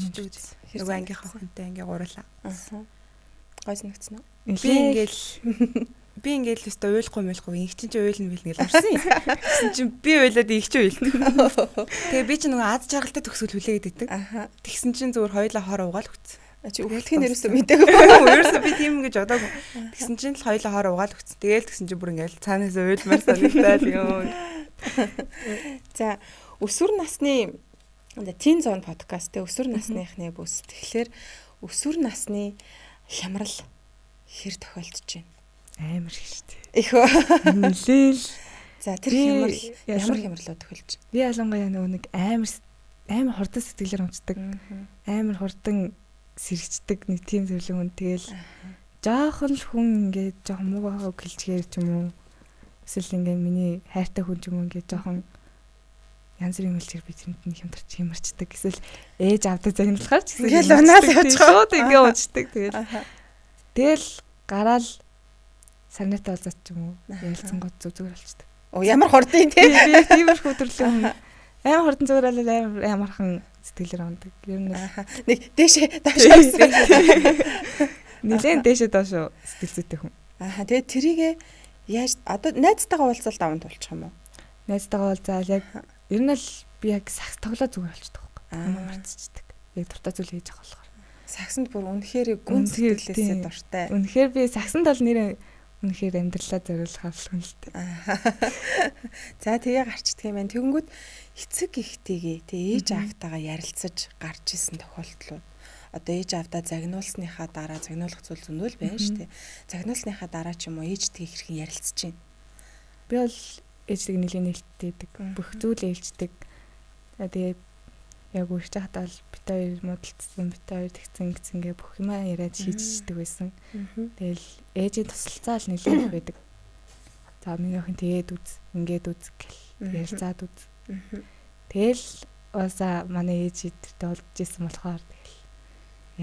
Жүжиг үзсэн. Нөгөө ангийнхаа охинтой ингээ гурлаа. Гой санагдсан уу? Би ингээл өстой уйлахгүй инх чинь уйлна бил ингээл орсон юм. Тэгсэн чинь би уйлаад инх чинь уйлна. Тэгээ би чинь нөгөө аз жаргалтай төгсгөл хүлээгээд байдаг. Тэгсэн чинь зүгээр хоёлаа хор угаал өгсөн. Чи өгөлтгийн нэрээсээ мэдээгүй. Өөрөөсөө би тийм гэж бодоогүй. Тэгсэн чинь л хоёлаа хор угаал өгсөн. Тэгээл тэгсэн чинь бүр ингээл цаанаас уйлмаар санагдаад юм. За өсвөр насны Teen Zone подкаст те өсвөр насныхны бүс. Тэгэхээр өсвөр насны хямрал хэр тохиолдож байна? Амар шүү дээ. Их үү? Нэлээл За тэр ямар хямралууд тохиолж. Би ялангуяа нэг амар хурдан сэтгэлээр унцдаг. Амар хурдан сэргчдэг нэг тийм зөвлөн хүн. Тэгэл жоохон л хүн ингээд жоохон муугаа гэлжгээр ч юм уу. Эсвэл ингээд миний хайртай хүн ч юм уу ингээд жоохон янз бүрийн үйлчээр би тэнд нь хямарчдаг. Эсвэл ээж авдаг загнуулахаар ч гэсэн ингээл унаал явж шууд ингээд унцдаг. Тэгэл гараал сарнатаа уулзаад ч юм уу. Ялцсангууд зүгээр болчдаг. Ямар хурдан тий. Би тиймэрхүү төрлийн амар хурдан зүгээрэл амархан сэтгэлээр ундаг. Ер нь нэг дээшээ доошоо. Нилээн дээшээ доошоо сэтгэл зүйтэй хүн. Тэгээд тэрийгээ яаж одоо найзтайгаа уулзалт аванд болчих юм уу? Найзтайгаа уулзаал яг ер нь л би яг сакс тоглоо зүгээр болчихдог байхгүй. Амар марцчихдаг. Яг дуртай зүйл хийж байгаа болохоор. Саксанд бүр үнэхээр гүн сэтгэлээсээ дуртай. Үнэхээр би саксанд бол нэр үнэхээр амьдралаа зориулах авлах юм л дээ. За тэгээ гарчдаг юм байна. Тэгэнгүүт эцэг ихтэйгээ тэгээ ээж аавтайгаа ярилцаж гарч исэн тохиолдлууд. Одоо ээж аавдаа загнуулсныхаа дараа загнуулах зүйл зөндөл байна шүү дээ. Загнуулсныхаа дараа ч юм уу ээжтэйгээ хэрхэн ярилцаж байна. Би бол ээжтэйг нэлийн нээлттэйдэг. Бүх зүйл ээлждэг. Тэгээ яг үрж хатаал бит хоёр модалцсан бит хоёр тэгцэнгээ бүх юмаа яриад шийдчихдэг байсан. Тэгэл ээжийн тусалцаа л нэлээд байдаг. За миний охин тэгээд үз, ингээд үз гэл ярилцаад үз. Тэгэл уусаа манай ээж идэртэй болж исэн болохоор тэгэл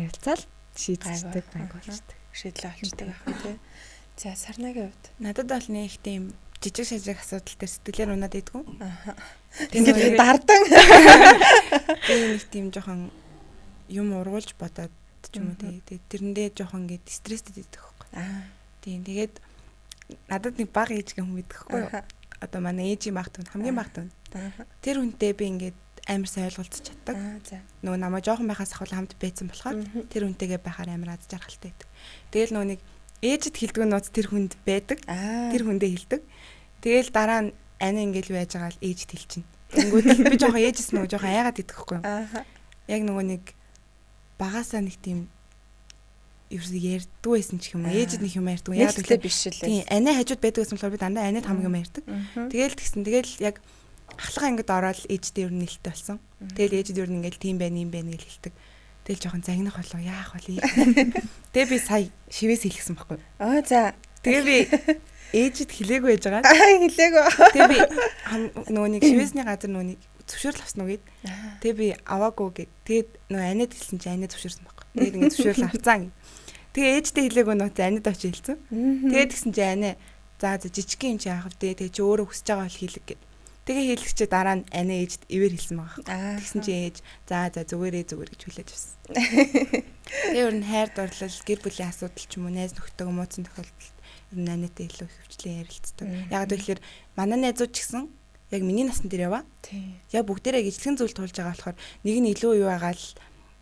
ярилцаал шийдчихдэг байг болчтой. Шийдлээ олчдаг ахын тий. За Сарнагийн хувьд надад бол нэг тийм жижиг шажиг асуудал дээр сэтгэлээр унаад идэггүй. Тэгээд дардан би нэг тийм жоохон юм ургуулж бодоод ч юм уу тэгээд тэрэндээ жоохон ингээд стресстэй идэх байхгүй. Тийм тэгээд надад нэг бага ээжгийн хүн мэдгэхгүй юу? Одоо манай ээжийн багт хүн хамгийн багт хүн. Тэр хүнтэй би ингээд амар сайн ойлголцож чаддаг. Нөгөө намайг жоохон байхаас ахвал хамт байцсан болохоор тэр хүнтэйгээ байхаар амар аз жаргалтай байдаг. Тэгэл нөгөө нэг ээжэд хэлдэг нууц тэр хүнд байдаг. Тэр хүндээ хэлдэг. Тэгэл дараа нь ани ингээл байж байгаа л ээжд хэлчихнэ. Тэнгүүд би жоохон ээжс нөгөө жоохон айгаад идэхгүй юм. Яг нөгөө нэг багасаа нэг тийм ерөөсөө ярьдгүй байсан ч юм уу. Ээжд нэг юм ярьдгүй. Яг л биш л. Тийм ани хажууд байдаг гэсэн болохоор би дандаа анид хамгийн юм ярьдаг. Тэгэл тэгсэн. Тэгэл яг ахлага ангид ороод ээжтэй ер нь нэлттэй болсон. Тэгэл ээжд ер нь ингээл тийм байна юм байна гэж хэлдэг. Тэгэл жоохон загнах болоо яах вэ? Тэгээ би сая шивээс хэлсэн байхгүй. За. Тэгээ би ээжэд хэлээгүй байж байгаа. Хэлээгүй. Тэгээ би нөгөө нэг шивээсний газар нөгөө нэг зөвшөөрөл авсан уу гэд. Тэгээ би аваагүй гэд. Тэгээд нөгөө анид хэлсэн чи анид зөвшөөрсөн байхгүй. Тэгээд ингээд зөвшөөрөл авцсан. Тэгээ ээжтэй хэлээгүй нөө анид очиж хэлсэн. Тэгээд тэгсэн чи ани за жижигхэн юм чи яах вэ? Тэгээ чи өөрөө хүсэж байгаа бол хийлэг гэд. Тэгээ хэлэгчээ дараа нь ани ээжд ивэр хэлсэн байгаа. Тэгсэн чи ээж за зүгээр гэж хүлээж авсан. Тэгээ өөр нь хайр дурлал, гэр бүлийн асуудал ч юм уу, найз нөхдөйгөө мууцсан тохиолдолд ер нь анитай илүү их хөвчлэн ярилцдаг. Яг тэгэхээр манай найзууд ч гэсэн яг миний насны дээр яваа. Яг бүгдээрээ ижлэгэн зүйл туулж байгаа болохоор нэг нь илүү юу байгаа л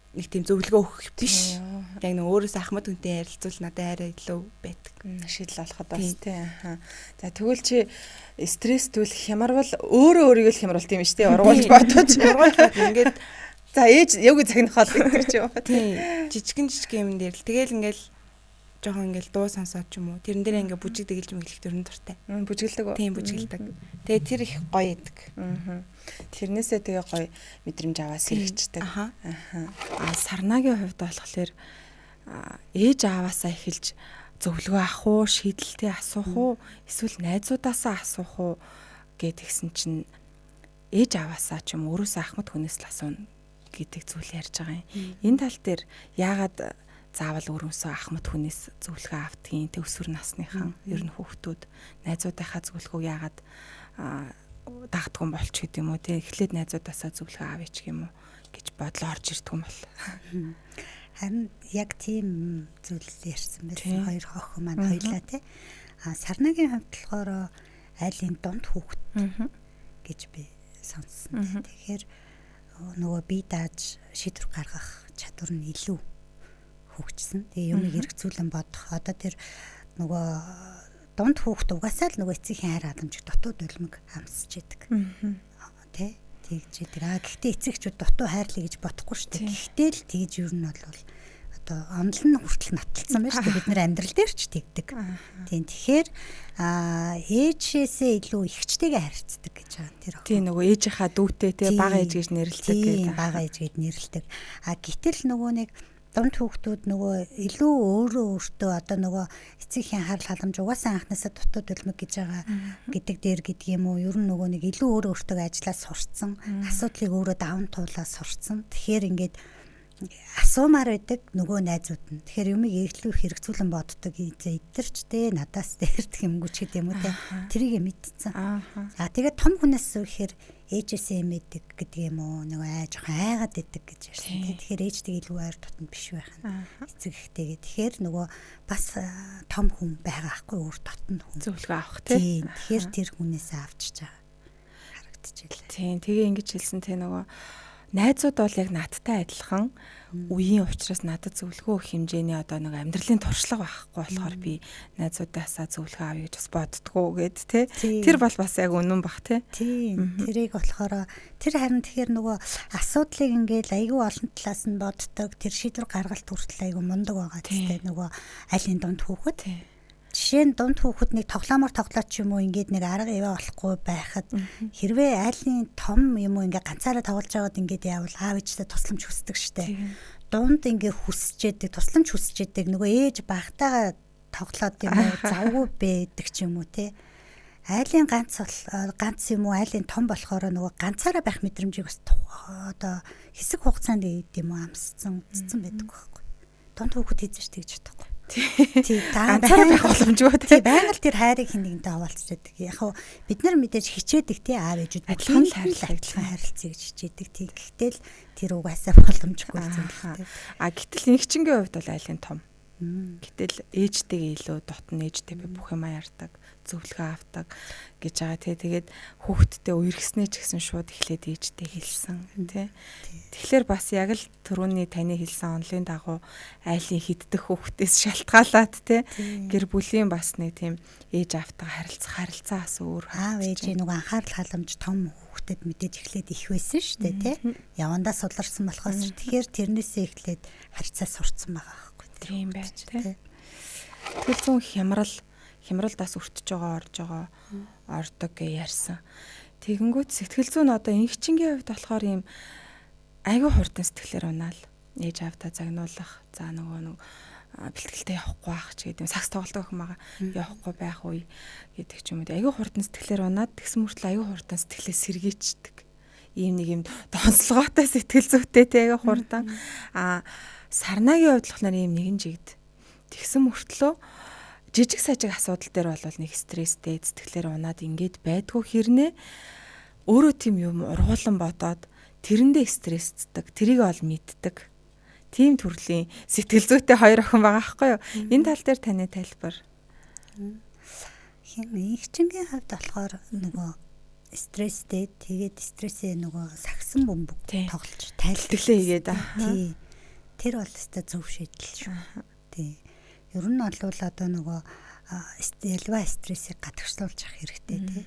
нэг тийм зөвлөгөө өгөх биш. Яг нэг өөрөөсөө ахмад хүнтэй ярилцвал надад арай илүү байдаг. Шийдэл олоход бас тий. За тэгвэл чи стресс түл хямарвал өөрийгөө л хямруулт юм шүү дээ. Ургуулж бодож. Ингээд за ээж яг загнахал гэдэг ч юм уу. Тий. Жижигэн юм дээр л тэгэл ингээл жоохон ингээл дуу сонсоод ч юм уу. Тэрэн дээр ингээ бүжиг дэгэлж мэглэх төрн дуртай. Бүжиглдэг үү? Тийм бүжиглдэг. Тэгээ тэр их гоё идэг. Тэрнээсээ тэгээ гоё мэдрэмж аваа сэргичдэг. Сарнагийн хувьд болохоор ээж ааваасаа эхэлж зөвлөгөө авах уу, шийдэлтээ асуух уу, эсвэл найзуудаасаа асуух уу гэдгсэн чинь ээж ааваасаа ч юм өөрөөсөө ахмад хүнээс л асууна гэдэг зүйл ярьж байгаа юм. Энэ тал дээр яагаад заавал өөрөөсөө ахмад хүнээс зөвлөгөө автгийн төвсвөр насныхан ер нь хүүхдүүд найзуудынхаа зөвлөгөөг яагаад дагддаг юм болч гэдэг юм уу те эхлээд найзуудаасаа зөвлөгөө авъя ч юм уу гэж бодлоо орж ирдэг юм бол харин яг тийм зүйл ярьсан байсан хоёр хохоо маань хоёлаа те Сарнагийн хувьд болохоор айлын дунд хүүхэд гэж би сонссон. Тэгэхээр нөгөө бие дааж шийдвэр гаргах чадвар нь илүү хөгжсөн. Тэгээ юмыг хэрэгцүүлэн бодох. Одоо тэр нөгөө дунд хүүхэд угаасаа л нөгөө эцгийн хайр халамжийг дутуу дулмиг амсч идэг. Тэ тэгж идэг. Гэхдээ эцэгчүүд дутуу хайрлаа гэж бодохгүй шүү дээ. Гэхдээ л тэгж юу нь бол одоо онол нь хүртэл нотолцсон байна шүү дээ. Бид нэр амьдрал дээр ч тэгдэг. Тийм тэгэхээр ээжээсээ илүү ихчтэйгээ харьцдаг гэж байгаа тэр. Тийм нөгөө ээжийнхаа дүүтэй те бага ээж гэж нэрлэдэг гэдэг. Тийм бага ээж гэж нэрлэдэг. Гэтэл нөгөө нэг дунд хүүхдүүд нөгөө илүү өөртөө одоо нөгөө эцгийн анхаарал халамж угаасаа анхнаасаа дутууд үлмэг гэж байгаа гэдэг дээр гэдэг юм уу. Ер нь нөгөө нэг илүү өөртөө ажиллаад сурцсан, асуудлыг өөрөө даван туулаад сурцсан. Тэгэхээр ингээд асуумаар байдаг нөгөө найзууд нь. Тэгэхээр юмыг илүү хэрэгцүүлэн боддог. Эдгэрч те надаас дээрдэх юмгүй ч гэдэг юм уу те. Тэрийг мэдсэн. Тэгээд том хүнээс ихээр ээжээсээ мэддэг гэдэг юм уу. Нөгөө жоохон айгаад идэг гэж ярьсан. Тэгэхээр ээждэг илүү ойр дотнд биш байх нь. Эцэг ихтэйгээ. Тэгэхээр нөгөө бас том хүн байгаа аахгүй өөр дотнд хүн. Зөвлөгөө авах те. Тэгэхээр тэр хүнээсээ авчиж байгаа харагдчихлаа. Тийм тэгээ ингэж хэлсэн те нөгөө найзууд бол яг надтай адилхан үеийн учраас надад зөвлөгөө өгөх хэмжээний одоо нэг амьдралын туршлага байхгүй болохоор би найзуудаасаа зөвлөгөө авъя гэж бас боддгоо гэд те. Тэр бол бас яг үнэн бах те. Тийм. Тэрийг болохоор тэр харин тэгэхээр нөгөө асуудлыг ингээл айгүй олон талаас нь боддог. Тэр шийдвэр гаргалт хүртэл айгүй мундаг байгаа те. Нөгөө айлын дунд хүүхэд. Жишээ нь дунд хүүхэд нэг тоглоомоор тоглоод ч юм уу ингээд нэг арга яваа болохгүй байхад хэрвээ айлын том юм уу ингээд ганцаараа тоглож байгаад ингээд яавал аав ээжтэй тусламж хүсдэг штэ. Дунд ингээд хүсчээдэг, тусламж хүсчээдэг нөгөө ээж багтаага тоглоод юм уу завгүй байдаг ч юм уу те. Айлын ганц юм уу айлын том болохоор нөгөө ганцаараа байх мэдрэмжийг бас одоо хэсэг хугацаанд юм уу амсцсан байдаг байхгүй. Дунд хүүхэд хийж тэгж чадахгүй. Тий, ганцаараа байх боломжгүй тий. Байнга л тэр хайрыг хинэгнтэй хаваалцж байдаг. Яг хуу бид нар мэдээж хичээдэг тий аав ээжүүд адилхан харилцаа гэж хичээдэг тий. Гэхдээ л тэр угаасаа боломжгүй зүйл. Гэтэл нэгчингийн хувьд бол айлын том. Гэтэл ээжтэйгээ илүү дотн ээжтэй би бүх юм ярьдаг, зөвлөгөө авдаг гэж байгаа тий. Тэгээд хүүхдтэй үерхснээ ч гэсэн шууд эхлээд ээжтэй хэлсэн тий. Тэгэхээр бас яг л түрүүний таны хэлсэн онлын дагуу айлын хиддэх хүүхдээс шалтгаалаад тий. Гэр бүлийн бас нэг тийм ээж автайгаа харилцаа бас өөр. Аав ээжийн нэг анхаарал халамж том хүүхдэд мэдээж эхлээд их байсан шүү дээ тий. Явандаа суларсан болохоос тэгэхээр тэрнээсээ эхлээд харьцаа сурцсан байгаа. Тийм байж тий. Тэр зүүн хямралдаас өртөж байгаа ордог гэж ярьсан. Тэгэнгүүт сэтгэл зүйн одоо инхчингийн хувьд болохоор ийм айгүй хурдан сэтгэлээр унаал ээж аавдаа загнуулах за нөгөө бэлтгэлтэй явахгүй байх ч гэдэг юм сакс тоглодог юм байгаа явахгүй байх үе гэдэг ч юм уу айгүй хурдан сэтгэлээр унаад тэгсэн мөртлөө айгүй хурдан сэтгэлээ сэргийчдэг ийм нэг юм донцлогоотой сэтгэл зүйтэй те айгүй хурдан сарнагийн хувьд болохоор ийм нэгэн жигд тэгсэн мөртлөө жижиг сажиг асуудал дээр бол нэг стресстэй сэтгэлээр унаад ингээд байдгүй хэрнээ өөрөө тийм юм ургуулan бодоод тэрэндээ стрессцдэг тэрийг ол мэддэг тийм төрлийн сэтгэл зүйтэй хоёр охин байгаа байхгүй юу энэ тал дээр таны тайлбар ихчингийн хувьд болохоор нөгөө стресстэй тэгээд стрессээ нөгөө сагсан бөмбөг тоглож тайлбарлаа хийгээд тэр бол өстой зөв шийдэл шүү. Тий. Ер нь бол одоо нөгөө ялва стрессийг гадагшлуулж авах хэрэгтэй тий.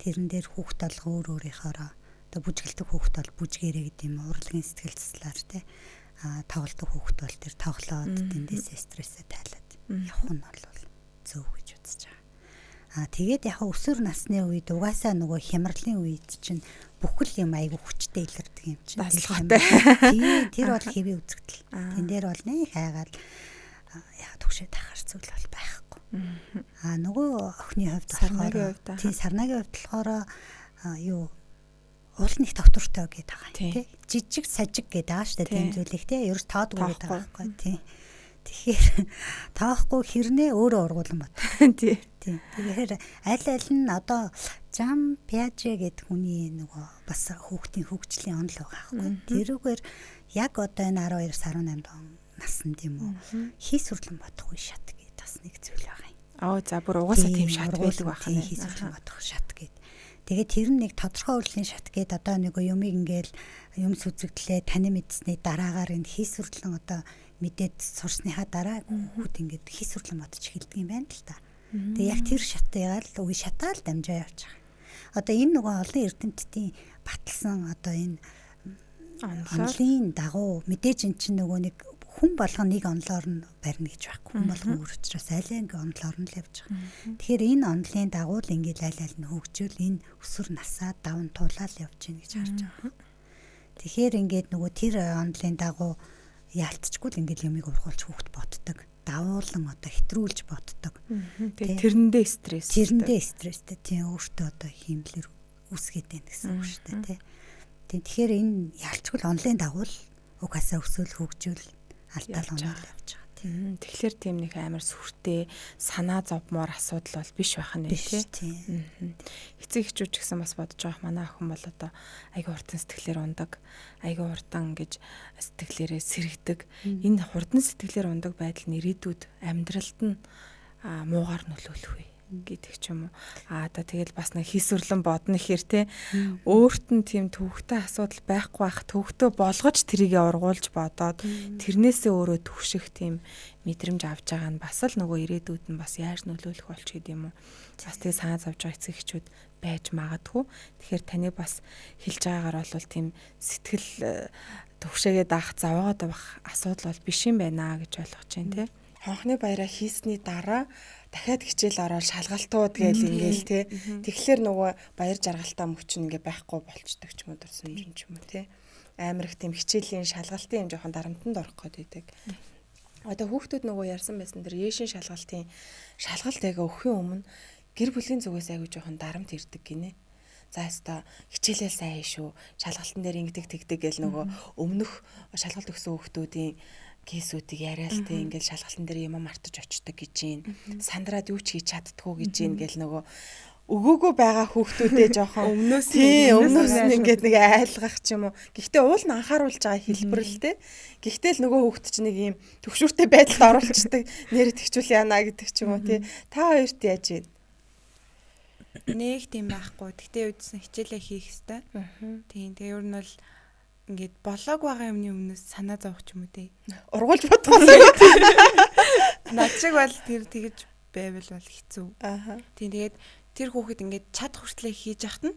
Тэрэн дээр хүүхд толго өөрийнхөө одоо бүжгэлдэг хүүхд бол бүжгээрээ гэдэг юм урлагийн сэтгэл заслаар тий. Тоглодог хүүхд бол тэр тоглоод тэндээсээ стрессээ тайлаад явах нь бол зөв гэж үзэж байгаа. Тэгээд яг өсвөр насны үед угаасаа нөгөө хямралын үед чинь бүхэл юм айгу хүчтэй илэрдэг юм чинь. Тэр бол хэвээ үзэгдэл. Тэн дээр бол нэг хайгаал яг төгшөө тахаар зүйл бол байхгүй. Нөгөө охины хувьд болохоор тий сарнагийн хувьд болохоор юу уул нэг тогтвортой гэдэг байгаа тий. Жижиг сажиг гэдэг байгаа шүү дээ тийм зүйлийг тий. Ерөөс тоодгүй гэдэг байгаа байхгүй тий. Тэгэхээр таахгүй хэрнээ өөрөө ургуулсан бат. Тий. Тэгэхээр аль нь одоо Жан Пиаже гэдэг хүний нөгөө бас хүүхдийн хөгжлийн онол байгаа байхгүй. Тэрүүгээр яг одоо энэ 12-18 он наснд юм уу хий сүрлэн бодохгүй шат гэдэг бас нэг зүйл байгаа юм. За бүр угаасаа тийм шат байдаг байх нь хий сүрлэн бодох шат гэдэг. Тэгээд тэр нэг тодорхой үеийн шат гэдэг одоо нэг юмыг ингээл юм сүзэгдлээ таны мэдсэний дараагаар энэ хий сүрлэн одоо мэдээд сурсныхаа дараа хүүхд ингээд хий сүрлэн бодож эхэлдэг юм байна л та. Тэгээд яг тэр шатыгаа л үе шатаал дамжаа явж байгаа. Одоо энэ нөгөө олон эрдэмтдийн баталсан одоо энэ онлын дагуу мэдээж эн чинь нөгөө нэг хүн болгоо нэг онлоор нь барьна гэж байхгүй. Хүн болгон өөр учраас аль нэг онлоор нь л явж байгаа. Тэгэхээр энэ онлын дагуу л ингээд аль нь хөгжүүл энэ өсвөр насаа даван тулаал явж гин гэж харж байгаа. Тэгэхээр ингээд нөгөө тэр онлын дагуу яалтчгүй л ингээд юмыг ургуулж хүүхд боддог. Давуулан одоо хэтрүүлж боддог. Тэрэндээ стресс. Тэрэндээ стресстэй. Тийм өөртөө одоо хиймлэр үсгээд байна гэсэн үг шүү дээ. Тэгэхээр энэ ялчгүй онлайн дагуу л угаасаа өсөөл хөгжүүл алдаал онол явж байгаа. Тэгэхээр тийм нэг амар сүртэй санаа зовмоор асуудал бол биш байх нь тийм. Эцэг эхчүүд ч гэсэн бас бодож байгаа манай охин бол одоо айгүй хурдан сэтгэлээр ундаг. Айгүй хурдан ингэж сэтгэлээрээ сэрэгдэг. Энэ хурдан сэтгэлээр ундаг байдал нь ирээдүйд амьдралд нь муугаар нөлөөлөх вэ гэдэг ч юм уу. Одоо тэгэл бас нэг хийсвэрлэн бодно ихэр те өөрт нь тийм төвхтэй асуудал байхгүй байх төвхтөө болгож тэрийгэ ургуулж бодоод тэрнээсээ өөрөө төвших тийм мэдрэмж авч байгаа нь бас л нөгөө ирээдүйд нь бас яаж нөлөөлөх болч гэдэг юм уу. Бас тэгээ санаа зовж байгаа эцэг эхчүүд байж магадгүй. Тэгэхээр таны бас хэлж байгаагаар бол тийм сэтгэл төвшөөгээ даах заваагаад байх асуудал бол биш юм байна гэж ойлгож байна те. Хонхны баяраа хийсний дараа дахиад хичээл ороод шалгалтууд гээл ингээл те. Тэгэхээр нөгөө баяр жаргалтаа мөчн ингээ байхгүй болчдөг ч юм уу дурсамжин ч юм уу те. Амар их тийм хичээлийн шалгалтын юм жоохон дарамтанд орох гээд байдаг. Одоо хүүхдүүд нөгөө ярьсан байсан дэр яшин шалгалтын шалгалт яга өхийн өмнө гэр бүлийн зүгээс аягүй жоохон дарамт ирдэг гинэ. За өстой хичээлээ сайн шүү. Шалгалтын дээр ингэдэг тэгдэг гэл нөгөө өмнөх шалгалт өгсөн хүүхдүүдийн кейсүүдийг яриалтай ингээл шалгалтын дээр юм мартаж очдөг гэж юм. Сандраад юу ч хийж чаддгүй гэж юм гэл нөгөө өгөөгөө байгаа хүүхдүүдээ жоохон өмнөөс нь ингээд нэг айлгах ч юм уу. Гэхдээ уул нь анхааруулж байгаа хэлбэр л те. Гэхдээ л нөгөө хүүхд чинь нэг юм төвшүүртэй байдалд оруулцдаг нэр тэгчүүл яана гэдэг ч юм уу те. Та хоёрт яаж вэ? Нэг тийм байхгүй. Гэхдээ үүдсэн хичээлээ хийх хэвээр. Тийм. Тэгээ ер нь бол ингээд болоог байгаа юмны өмнөөс санаа зовох ч юм уу те. Ургуулж бодгоо. Над шиг бол тэр тэгэж байвал бол хэцүү. Тийм тэгээд тэр хүүхэд ингээд чад хүртлээ хийж яхад нь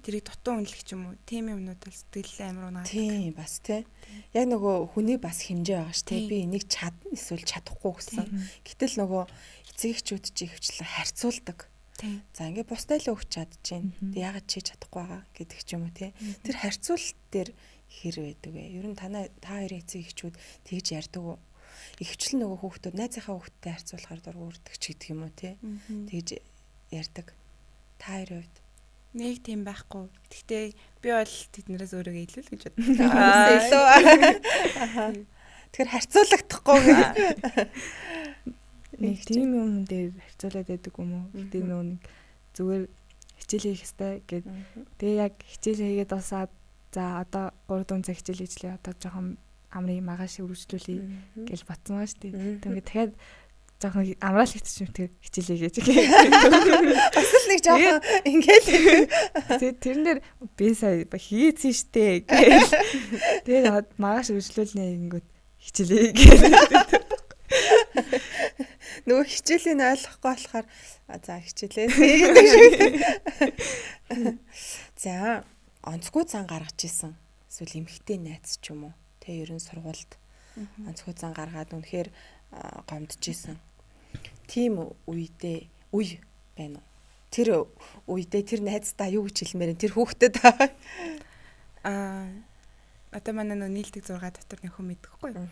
тэрийг дутуу үнэлэх ч юм уу. Тийм юмнууд бол сэтгэл амар унаад. Тийм бас те. Яг нөгөө хүний бас хэмжээ байгаа ш те. Би энийг чадна эсвэл чадахгүй гэсэн. Гэтэл нөгөө эцэг эхчүүд чи хвчлэн харьцуулдаг. За ингээд бусдаа л өгч чадчихээн. Тэг ягаад чи чадахгүй байгаа гэдэг ч юм уу те. Тэр харьцуулалт дээр хэр байдаг вэ? Ер нь та хоёрын эцэг эхчүүд тэгж ярьдаг уу? Ихвчлэн нөгөө хүүхдүүд найзынхаа хүүхдтэй харьцуулахаар дургуурдаг ч гэдэг юм уу те. Тэгж ярьдаг. Та хоёрын хувьд нэг тийм байхгүй. Гэхдээ би бол тэднээс өөрийгөө илүү гэж боддог. Тэгэхээр харьцуулагдахгүй гэх. Нэг тийм юм дээр харьцуулаад байдаг юм уу? Гэтэ нөгөө нэг зүгээр хичээл хийх хэрэгтэй гэд. Тэгээ яг хичээл хийгээд дуусаад за одоо 3 4 цаг хичээл хийжлээ. Одоо жоохон амрын магаш үргэлжлүүлье гэж батсан ба штэ. Тэгээд дахиад жоохон амраал хичээвчтэй хичээлээ гэж. Бас л нэг жоохон ингээл тэрэн дээр би сая хийцэн штэ гэж. Тэгээд магаш үргэлжлүүлнэ гингүүд хичээлээ гэж. Нөгөө хичээлийн ойлгохгүй болохоор за хичээлээ гэдэг шиг. За онцгой зан гаргаж исэн. Эсвэл эмхтэй найз ч юм уу. Тэ ерөн сургуульд онцгой зан гаргаад үнэхээр гомдож исэн. Тийм үе байна уу? Тэр үедээ тэр найздаа юу гэж хэлмээр энэ тэр хүүхдэд одоо манай нөө нийлдэг 6 дотор нэг хүн мэдгэхгүй юу?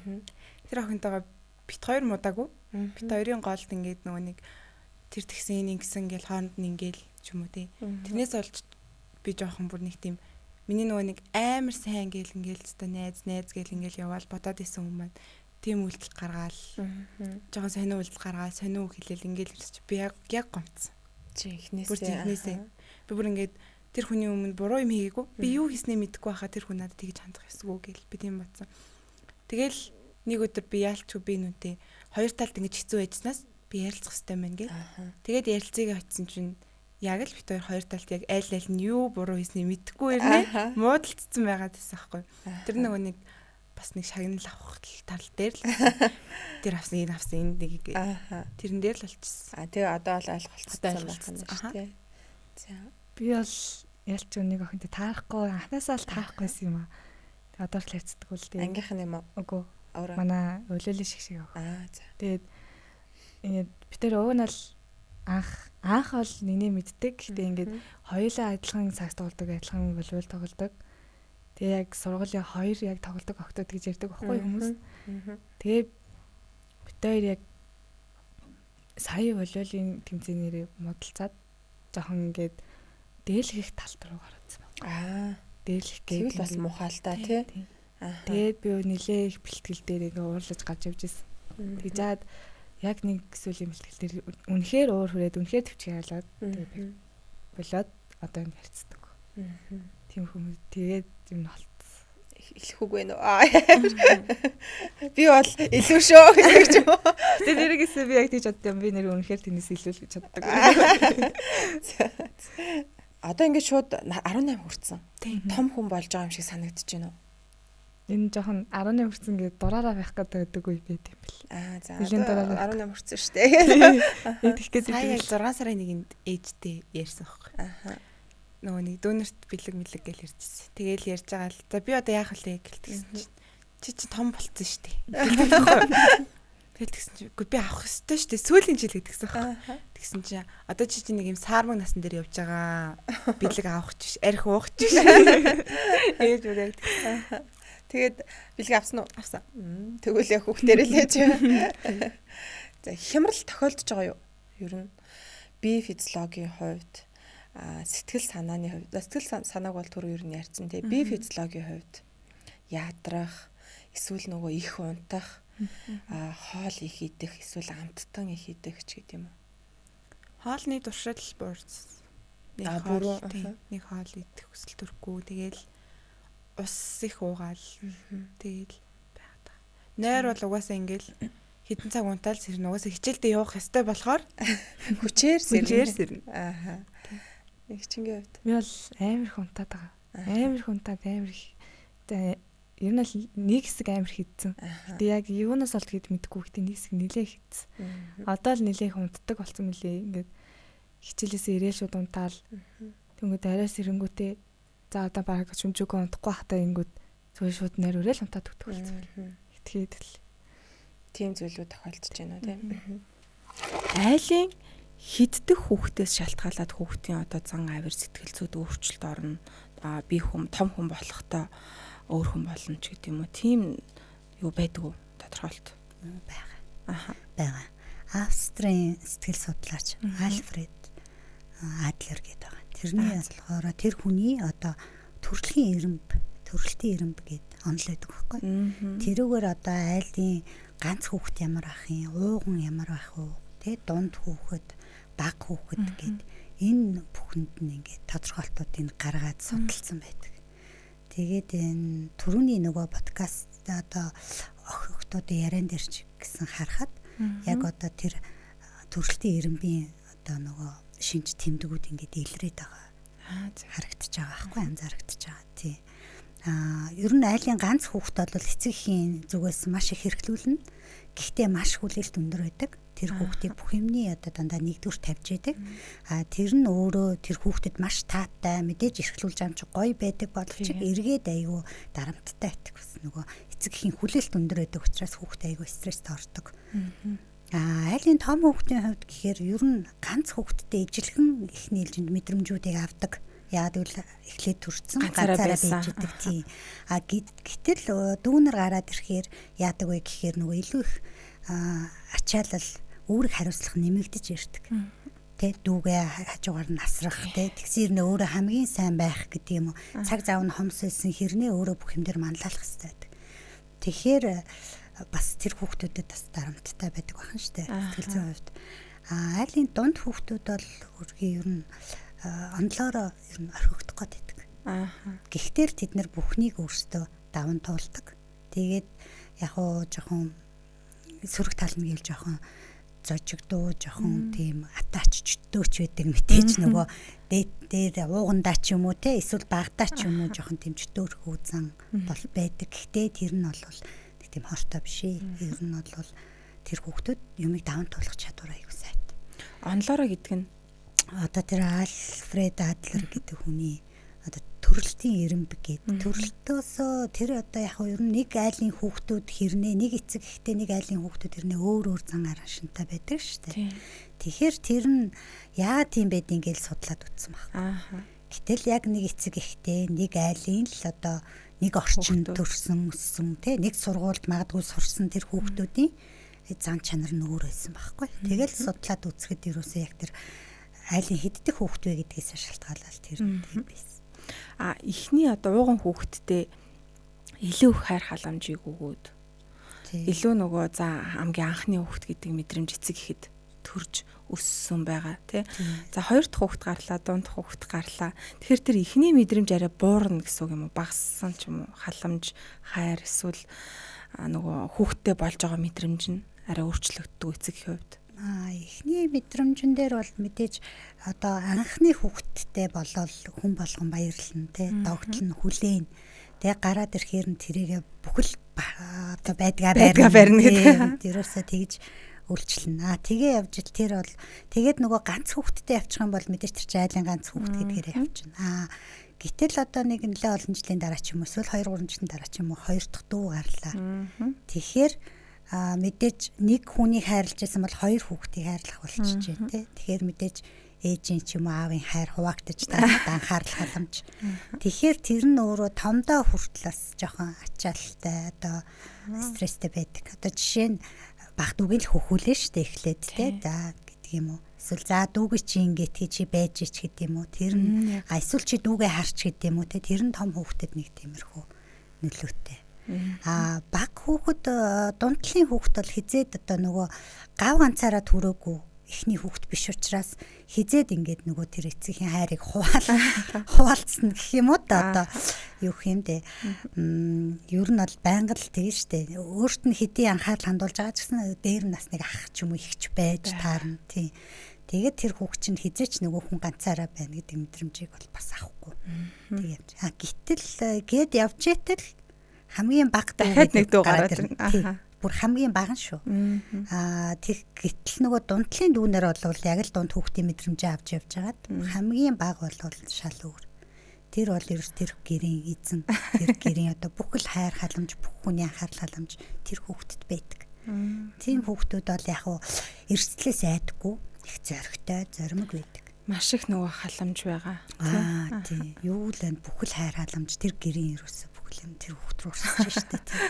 Тэр охинтойгоо бит хоёр мудаагүй. Бит хоёрын голд ингээд нөгөө нэг тэр тэгсэн ингэсэн гэл хооронд нь ингээл ч юм уу тий. Тэрнээс олж би жоохон бүр нэг тийм миний нөгөө нэг амар сайн гэл ингээл өстой найз гэл ингээл яваал бодоод исэн хүмүүс маань тийм үйлдэл гаргаал. Жоохон сонио үйлдэл гаргаал, сонио хэлээл ингээл би яг гомцсон. Чи ихнээсээ. Би бүр ингээд тэр хүний өмнө буруу юм хийгээгүй. Би юу хийснээ мэдэхгүй байхаа тэр хүн надад тэгж хандах ёсгүй гэл би тийм бодсон. Тэгэл нэг өдөр би яалчгүй би нүдээ хоёр талд ингэж хэцүү байжснаас би ярилцах хэрэгтэй мэн гэ. Тэгээд ярилцгийг очисон чинь яг л бит хоёр талд яг аль нь юу буруу хийснийг мэдэхгүй ирнэ. Муудалцсан байгаа гэсэн байхгүй. Тэр нөгөө нэг бас нэг шагнал авах тал дээр л тэр авсан энэ нэг тэрэн дээр л болчихсон. Тэгээ одоо бол ойлголцсон байна шүү дээ. За би бол ялч нэг охинтой таарахгүй анхнаасаа л таарахгүйсэн юм аа. Тэгээ одоо л хайцдаг үл дээ. Ангийнхан юм уу? Үгүй. Манай өлөөлөл шиг явах. За. Тэгээд ингээд бид тэр уг нь бол анх бол нэгний мэддэг. Гэхдээ ингээд хоёулаа адилхан сакс тоглодог, адилхан волейбол тоглодог. Тэгээ яг сургуулийн хоёр яг тоглодог октод гэж ярьдаг байхгүй хүмүүс. Тэгээ бид хоёр яг сая волейболын тэмцээнээр модалцаад жоохон ингээд дээлхийх талт руу гарсан байна. Дээлхийх гэвэл бас муухай л та тий. Тэгээд би нилээ их бэлтгэл дээр ингээ уурлаж гарч явж ирсэн. Тэгжээд яг нэг сүүлийн бэлтгэл дээр үнэхээр уур хүрээд үнэхээр төвчгөө ялаад тэгээд болоод одоо энэ харцдаг. Тийм хүмүүс тэгээд юм болтсон. Илэх үг вэ нөө. Би бол илүү шүү гэж юм. Тэгээд нэрээсээ би яг тийж бодсон. Би нэр үнэхээр тэнэс илүү л гэж боддог. Одоо ингээд шууд 18 хүрсэн. Том хүн болж байгаа юм шиг санагдаж байна уу? Энэ жоохон 18 хүрсэн гэдэг дураараа байх гэдэг үе байт юм бэл. За. Нилийн дураараа 18 хүрсэн шүү дээ. Идэх гээд яг 6 сарын 1-нд ээжтэй ярьсан байхгүй. Нөгөө нэг дүүнерт бэлэг мэлэг гэж ярьжсэн. Тэгээл ярьж байгаа л. За би одоо яах вэ гэлтгсэн чинь чи том болцсон шүү дээ. Тэгэл тэгсэн чи үгүй би авах ёстой шүү дээ. Сүүлийн жил гэдгсэн байхгүй. Тэгсэн чи одоо чи нэг юм саармаг насан дээр явж байгаа. Бэлэг авах ч биш, арх уух ч биш. Ээж үрээд. Тэгээд бэлэг авсан уу? Авсан. Тэгвэл яг хүүхдэрээ л ээж. За хямрал тохиолдож байгаа юу? Ер нь бие физиологийн хувьд сэтгэл санааны хувьд сэтгэл санааг бол түрүү ер нь ярьсан тий. Бие физиологийн хувьд яадрах, эсвэл нөгөө их унтах, хоол их идэх, эсвэл амттан их идэх ч гэдэг юм уу? Хоолны туршил буурсан. Нэг хоол идэх хүсэл төрөхгүй. Тэгээл ус их уугаал. Тэгээл байгаад. Нойр бол угаасаа ингээл хэдэн цаг унтаал сэрнэ. Угаасаа хичээлдээ явах ёстой болохоор хүчээр сэрнэ. Нэг чингээ хувьд. Би бол амар их унтаад байгаа. Амар их унтаад амар их. Ер нь л нэг хэсэг амар хийдсэн. Гэтэ яг юунаас олд гэд мэдэхгүй гэхдээ нэг хэсэг нилээ хийдсэн. Одоо л нилээ их унтдаг болсон мөлий. Ингээд хичээлээсээ ирээл шууд унтаал. Тэнгүүд арайс ирэнгүүтээ за одоо баг шүмжүүгөө унтахгүй хатаа ингүүд зүгээр шууд нэр өрөөл унтаад өгдөг болсон. Итгэхэд л тийм зүйлүүд тохиолдож байна тийм. Айлын хиддэх хүүхдээс шалтгаалаад хүүхдийн одоо зан авир сэтгэл зүйд өөрчлөлт орно. Би том хүн болохтой өөр хүн болно ч гэдэг юм уу. Тийм юу байдаг уу? Тодорхойлт байгаа. Австрийн сэтгэл судлаач Альфред Адлер гэдэг байгаа. Тэрний болохоор тэр хүний одоо төрөлтийн эрэмб гэд онолдог байхгүй. Тэрүүгээр одоо айлын ганц хүүхэд ямар ах юм, ууган ямар ах уу, тэ дунд хүүхэд, бага хүүхэд гэд энэ бүхэнд нь ингээд тодорхойлтуудыг гаргаад судалсан байдаг. Тэгээд энэ түрүүний нөгөө подкаст одоо охтуудын яриан дээр ч гэсэн харахад яг одоо тэр төрөлтийн эрэмбийн одоо нөгөө шинж тэмдгүүд ингээд илрээд байгаа. Харагдаж байгаа байхгүй анзаарагдаж байгаа. Тий. Ер нь айлын ганц хүүхэд бол эцэг эхийн зүгээс маш их хэрэглүүлнэ. Гэхдээ маш хүлээлт өндөр байдаг. Тэр хүүхдийг бүх юмний одоо дандаа нэгдүгээр тавьж яадаг. Тэр нь өөрөө тэр хүүхдэд маш таатай мэдээж эрхлүүлж байгаа юм чи гоё байдаг боловч эргээд аягүй дарамттай байдаг бас нөгөө эцэг эхийн хүлээлт өндөр байдаг учраас хүүхд аягүй стресст ордог. Айлын том хүүхдийн хувьд гэхээр ер нь ганц хүүхдтэй ижилхэн эхний ээлжинд мэдрэмжүүдийг авдаг. Яг л эхлээд төрсэн ганцаараа байж идэг тийм. Гэтэл дүүнэр гараад ирэхээр яадаг вэ гэхээр нөгөө илүү их ачаалал өөрийг хариуцлах нэмэгдэж ирдэг. Тэ дүүгээ хажуугаар нь асрах тэ тэгсэрнээ өөрөө хамгийн сайн байх гэдэг юм уу. Цаг зав нь хомсолсон хэрнээ өөрөө бүх юм дээр манлайлах хэрэгтэй байдаг. Тэгэхээр бас тэр хүүхдүүдэд бас дарамттай байдаг байна шүү дээ. Сэтгэл зүйн хувьд. Айлын дунд хүүхдүүд бол үргэлж ер нь онлоороо ер нь орхигдох гээд байдаг. Гэхдээ л тэд нар бүхнийг өөрсдөө даван туулдаг. Тэгээд яг уу жоохон сөрөг тал нь гээл жоохон зожигдуу жоохон тийм атаачдөөч байдаг мэтэж нөгөө дээр уугандаа ч юм уу те эсвэл багтаа ч юм уу жоохон тэмчдөөр хүүзан бол байдаг. Гэхдээ тэр нь бол тийм хортой биш ээ. Ер нь бол тэр хүүхдүүд юмыг даван туулах чадвар аягүй сайт. Онлоороо гэдэг нь одоо тэр Альфред Адлер гэдэг хүний одоо төрөлтийн эрэмб гэдэг. Төрөлтөөсөө тэр одоо яг ер нь нэг айлын хүүхдүүд хэрнээ нэг эцэг ихтэй нэг айлын хүүхдүүд хэрнээ өөр зан арашинтай байдаг шүү дээ. Тэгэхээр тэр нь яагаад тийм байдгийг л судлаад үзсэн байна. Гэтэл яг нэг эцэг ихтэй нэг айлын л одоо нэг орчинд төрсэн өссөн тий нэг сургуульд магадгүй сурсан тэр хүүхдүүдийн зан чанар нь өөр байсан байхгүй. Тэгэл судлаад үзэхэд ерөөсөө яг тэр айлын хэддэх хүүхд вэ гэдгээс шалтгаалаад тэр юм байсан. Эхний одоо ууган хүүхдтэй илүү их хайр халамжийг өгөөд илүү нөгөө за хамгийн анхны хүүхд гэдэг мэдрэмж эцэг ихэд төрж өссөн байгаа тий. За хоёр дахь хүүхд гарлаа, дунд дахь хүүхд гарлаа. Тэгэхээр тэр эхний мэдрэмж арай буурна гэсэн үг юм уу? Багассан ч юм уу? Халамж, хайр эсвэл нөгөө хүүхдтэй болж байгаа мэдрэмж нь арай өөрчлөгддөг эцэг хувьд. Эхний мэдрэмжэн дээр бол мэдээж одоо анхны хүүхдтэй болол хүн болгон баярлна тий. Догтлон хүлээн. Тэгээ гараад ирэхээр нь тэрийг бүхэл одоо байдгаа барьна гэдэг. Тэрөөсөө тэгж үйлчлэнэ. Тэгээ явж ил тэр бол тэгээд нөгөө ганц хүүхдтэй явчих юм бол мэдээж тэр чинь айлын ганц хүүхд гэдгээр явчихна. Гэтэл одоо нэг нэлээ олон жилийн дараа ч юм уу эсвэл 2-3 жилийн дараа ч юм уу хоёр дахь дүү гарлаа. Тэгэхээр мэдээж нэг хүнийг хайрлаж байсан бол хоёр хүүхдийг хайрлах болчихж байна тий. Тэгэхээр мэдээж ээжийн ч юм уу аавын хайр хуваагдаж дараад анхаарал халамж. Тэгэхээр тэр нь өөрөө томдоо хүртлээс жоохон ачаалттай одоо стресстэй байдаг. Одоо жишээ нь баг дүүгийн л хөхүүлэн штэ эхлээд тий. За гэдэг юм уу. Эсвэл за дүүгээ чи ингээд чи байж ич гэдэг юм уу. Тэр нь эсвэл чи дүүгээ харч гэдэг юм уу тий. Тэр нь том хүүхдэд нэг тиймэрхүү нөлөөтэй. Баг хүүхэд дундлын хүүхэд бол хизээд одоо нөгөө гав ганцаараа төрөөгүй эхний хүүхэд биш учраас хизээд ингээд нөгөө тэр эцгийн хайрыг хуваалцсан гэх юм уу да одоо юу юм бэ ер нь бол байнга л тэгэн штэ өөрт нь хэдий анхаарал хандуулж байгаа ч гэсэн дээр насныг ах ч юм уу ихч байж таарна тий. Тэгээд тэр хүүхэд чинь хизээч нөгөө хүн ганцаараа байна гэдэг мэдрэмжийг бол бас авахгүй. Тэгээд гítэл гээд явж итэл хамгийн баг дахиад нэг дүү гараад ирнэ. Бүр хамгийн бага нь шүү. Тэр гэтэл нөгөө дундлын дүүнэр бол яг л дунд хүүхдийн мэдрэмжээ авч явж байгаад хамгийн бага бол шал өөр. Тэр бол ерөөс тэр гэрийн эзэн, тэр гэрийн одоо бүхэл хайр халамж, бүх хүний анхаарал халамж тэр хүүхдэд байдаг. Тийм хүүхдүүд бол яг уу эрсдлээс айдаггүй, их зоригтой, зоримог байдаг. Маш их нөгөө халамж байгаа. Тийм. Юу л энэ бүхэл хайр халамж тэр гэрийн ерөөсөө бүхэл юм тэр хүүхд рүү орсож штэ тийм.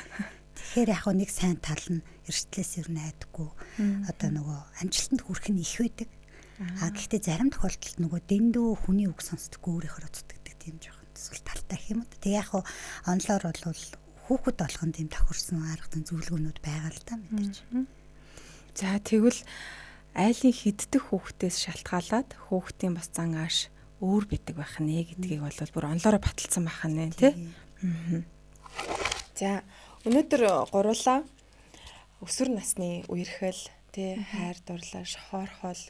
Тэгэхээр яг нэг сайн тал нь эрсдлээс ер нь айдаггүй. Одоо нөгөө амжилтанд хүрэх нь их байдаг. Гэхдээ зарим тохиолдолд нөгөө дэндүү хүний үг сонсдоггүй өөрийнхөө зүтгэдэг тийм жоохон эсвэл талтай гэх юм уу. Тэг яг онлоор бол хүүхэд болгонд тийм тохирсон аргатай зөвлөгөөнүүд байгаа л да мэдээж. За тэгвэл айлын хиддэх хүүхдээс шалтгаалаад хүүхдийн бас зан ааш өөр бидэг байх нэ гэдгийг бол бүр онлоороо баталсан байх нэ тий. За өнөөдөр гурлаа өсвөр насны үерхэл тий хайр дурлал шохоорхол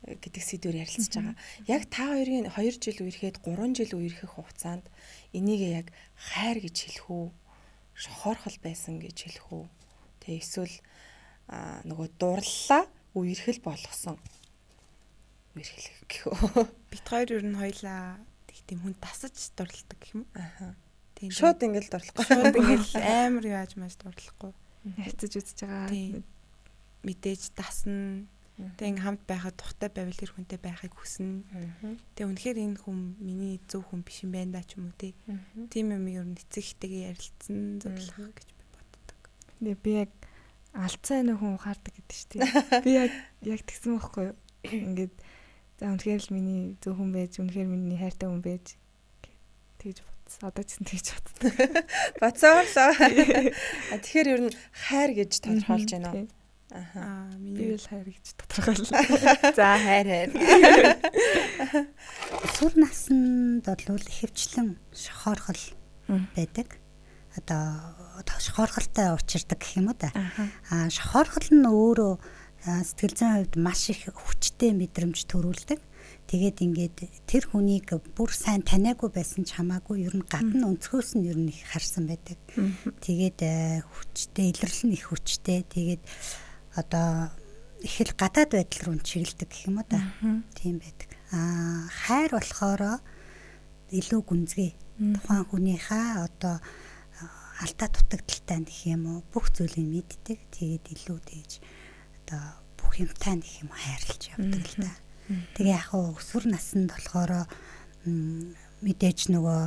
гэдэг сэдвээр ярилцж байгаа. Яг та хоёрын 2 жил үерхэд 3 жил үерхэх хугацаанд энийг яг хайр гэж хэлэх үү? Шохоорхол байсан гэж хэлэх үү? Тэ эсвэл нөгөө дурлалаа үерхэл болгосон үерхэл гэх үү? Бид хоёр ер нь хоёлаа тийм хүн тасаж дурладаг гэх юм уу? Тийм. Шууд ингээл дурлахгүй. Шууд ингээл амар яаж маш дурлахгүй. Хайцаж үзэж байгаа. Мэдээж дасна. Тэг ингээм хамт байхад тухтай байвал тэр хүнтэй байхыг хүснэ. Тэг үнэхээр энэ хүн миний зөв хүн биш юм байна да ч юм уу тий. Тийм юм ер нь эцэг ихтэйгээ ярилцсан зөвлөх гэж би боддог. Би яг алдсан нэг хүн ухаардаг гэдэг шүү дээ. Би яг тэгсэн байхгүй юу? Ингээд за үнэхээр л миний зөв хүн байж, үнэхээр миний хайртай хүн байж тэгж бодсон. Одоо ч тэгж бодсон. Бацаалаа. Тэгэхээр ер нь хайр гэж тодорхойлж байна уу? Миний л хайр гэж тодорхойллоо. За хайр. Өсвөр наснд бол ихэвчлэн шохоорхол байдаг. Одоо шохоорхолтой учирдаг гэх юм уу да. Шохоорхол нь өөрөө сэтгэл зүйн хувьд маш их хүчтэй мэдрэмж төрүүлдэг. Тэгээд ингээд тэр хүнийг бүр сайн таниагүй байсан ч хамаагүй ер нь гадна өнцгөөс нь ер нь их харсан байдаг. Тэгээд хүчтэй илэрлэл нь их хүчтэй. Тэгээд одоо их л гадаад байдал руу чиглэдэг гэх юм уу да. Тийм байдаг. Хайр болохоор илүү гүнзгий. Тухайн хүнийхээ одоо алдаа дутагдaltaй гэх юм уу бүх зүйлийг мэддэг. Тэгээд илүү тэгж одоо бүх юмтай гэх юм хайрлаж явдаг л да. Тэгээ яг өсвөр наснд болохоор мэдээж нөгөө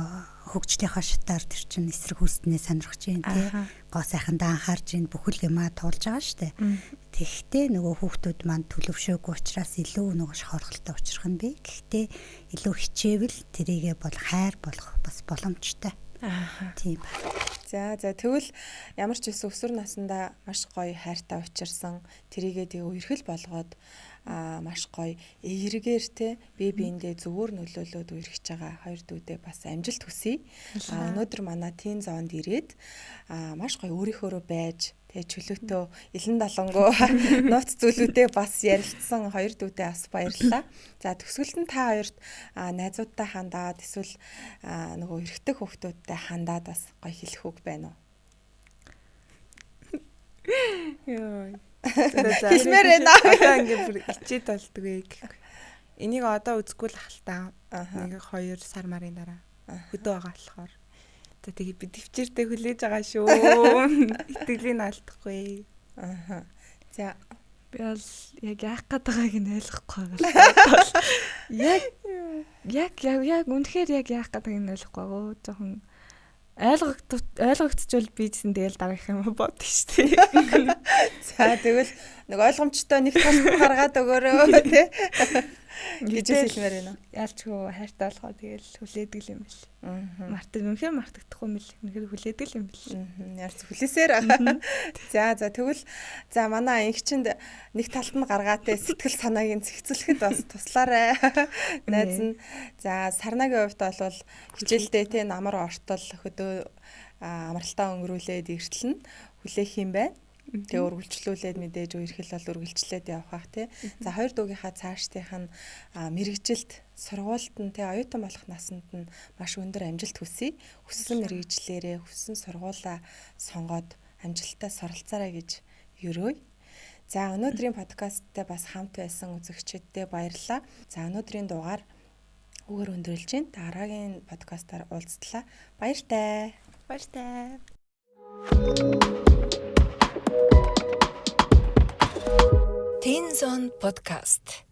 хөгжлийнхаа шатаар тэр чинь эсрэг хүснээ сонирхож юм тий. Гоо сайхандаа анхаарж ин бүхэл юмаа туулж байгаа штэ. Тэгэхдээ нөгөө хүүхдүүд маань төлөвшөөгүй учраас илүү нөгөө шохорхолтой учрах нь бий. Гэхдээ илүү хичээвэл тэрийгэ бол хайр болох бас боломжтой. Тийм ба. За тэгвэл ямар ч үс өсвөр насндаа маш гоё хайртай учирсан тэрийгээ тэгээ үерхэл болгоод маш гоё эергээр те бие биендээ зөвөр нөлөөлөд үерхэж байгаа хоёр дүүдээ бас амжилт хүсье. Өнөөдөр манай Teen Zone-д ирээд маш гоё өөрийнхөөрөө байж тэгээ чөлөөтөө элен далангуу нууц зүйлүүдээ бас ярилцсан хоёр дүүдээ бас баярлалаа. За төгсгөлд нь та хоёрт найзуудтай хандаад эсвэл нөгөө эрэгтэй хүүхдүүдтэй хандаад бас гоё хэлэх үг байна уу? Йоо. Хэлмээр байна. Одоо ингээд ичээд болдгүй гэхгүй. Энийг одоо үзэхгүй л халтаа. Нэг 2 сар марын дараа хөдөө байгаа болохоор. За тэгээ би төвчээртэй хүлээж байгаа шүү. Итгэлийг алдахгүй. За би бол яг яах гээд байгааг нь ойлгохгүй байгаа. Яг үнэхээр яг яах гээд байгааг нь ойлгохгүй гоо. Жохон ойлгогдчихвол бийсэн тэгэл дараах юм бод штий. За тэгвэл нэг ойлгомжтой нэг тал гаргаад өгөөрөө тий. Гэж хэлмээр байна. Яалчгүй хайртай болгоо тэгэл хүлээдэг юм бэл. Үнэхээр мартагдахгүй юм бэл. Үнэхээр хүлээдэг юм бэл. Ярц хүлээсээр. За тэгвэл манай ангичинд нэг талд нь гаргаатай сэтгэл санааг нь зэгцлэхэд бас туслаарай. Найз нь за Сарнагийн хувьд бол хичээлдээ тий намар ортол хөдөө амралтаа өнгөрүүлээд эртэл нь хүлээх юм байна. Тэгээ үргэлжлүүлээд мэдээж үерхэл бол үргэлжлээд явах тий. За хоёр дүүгийнхаа цаашдынх нь мэрэгжилт сургуульд нь тий оюутан болох наснд нь маш өндөр амжилт хүсье. Хүссэн мэрэгжлээрээ хүссэн сургуулаа сонгоод амжилттай суралцаарай гэж ерөөе. За өнөөдрийн подкасттай бас хамт байсан үзэгчдэд баярлалаа. За өнөөдрийн дугаар үгээр өндөрлж байна. Дараагийн подкастаар уулзтлаа. Баяртай. Баяртай. Teen Zone Podcast.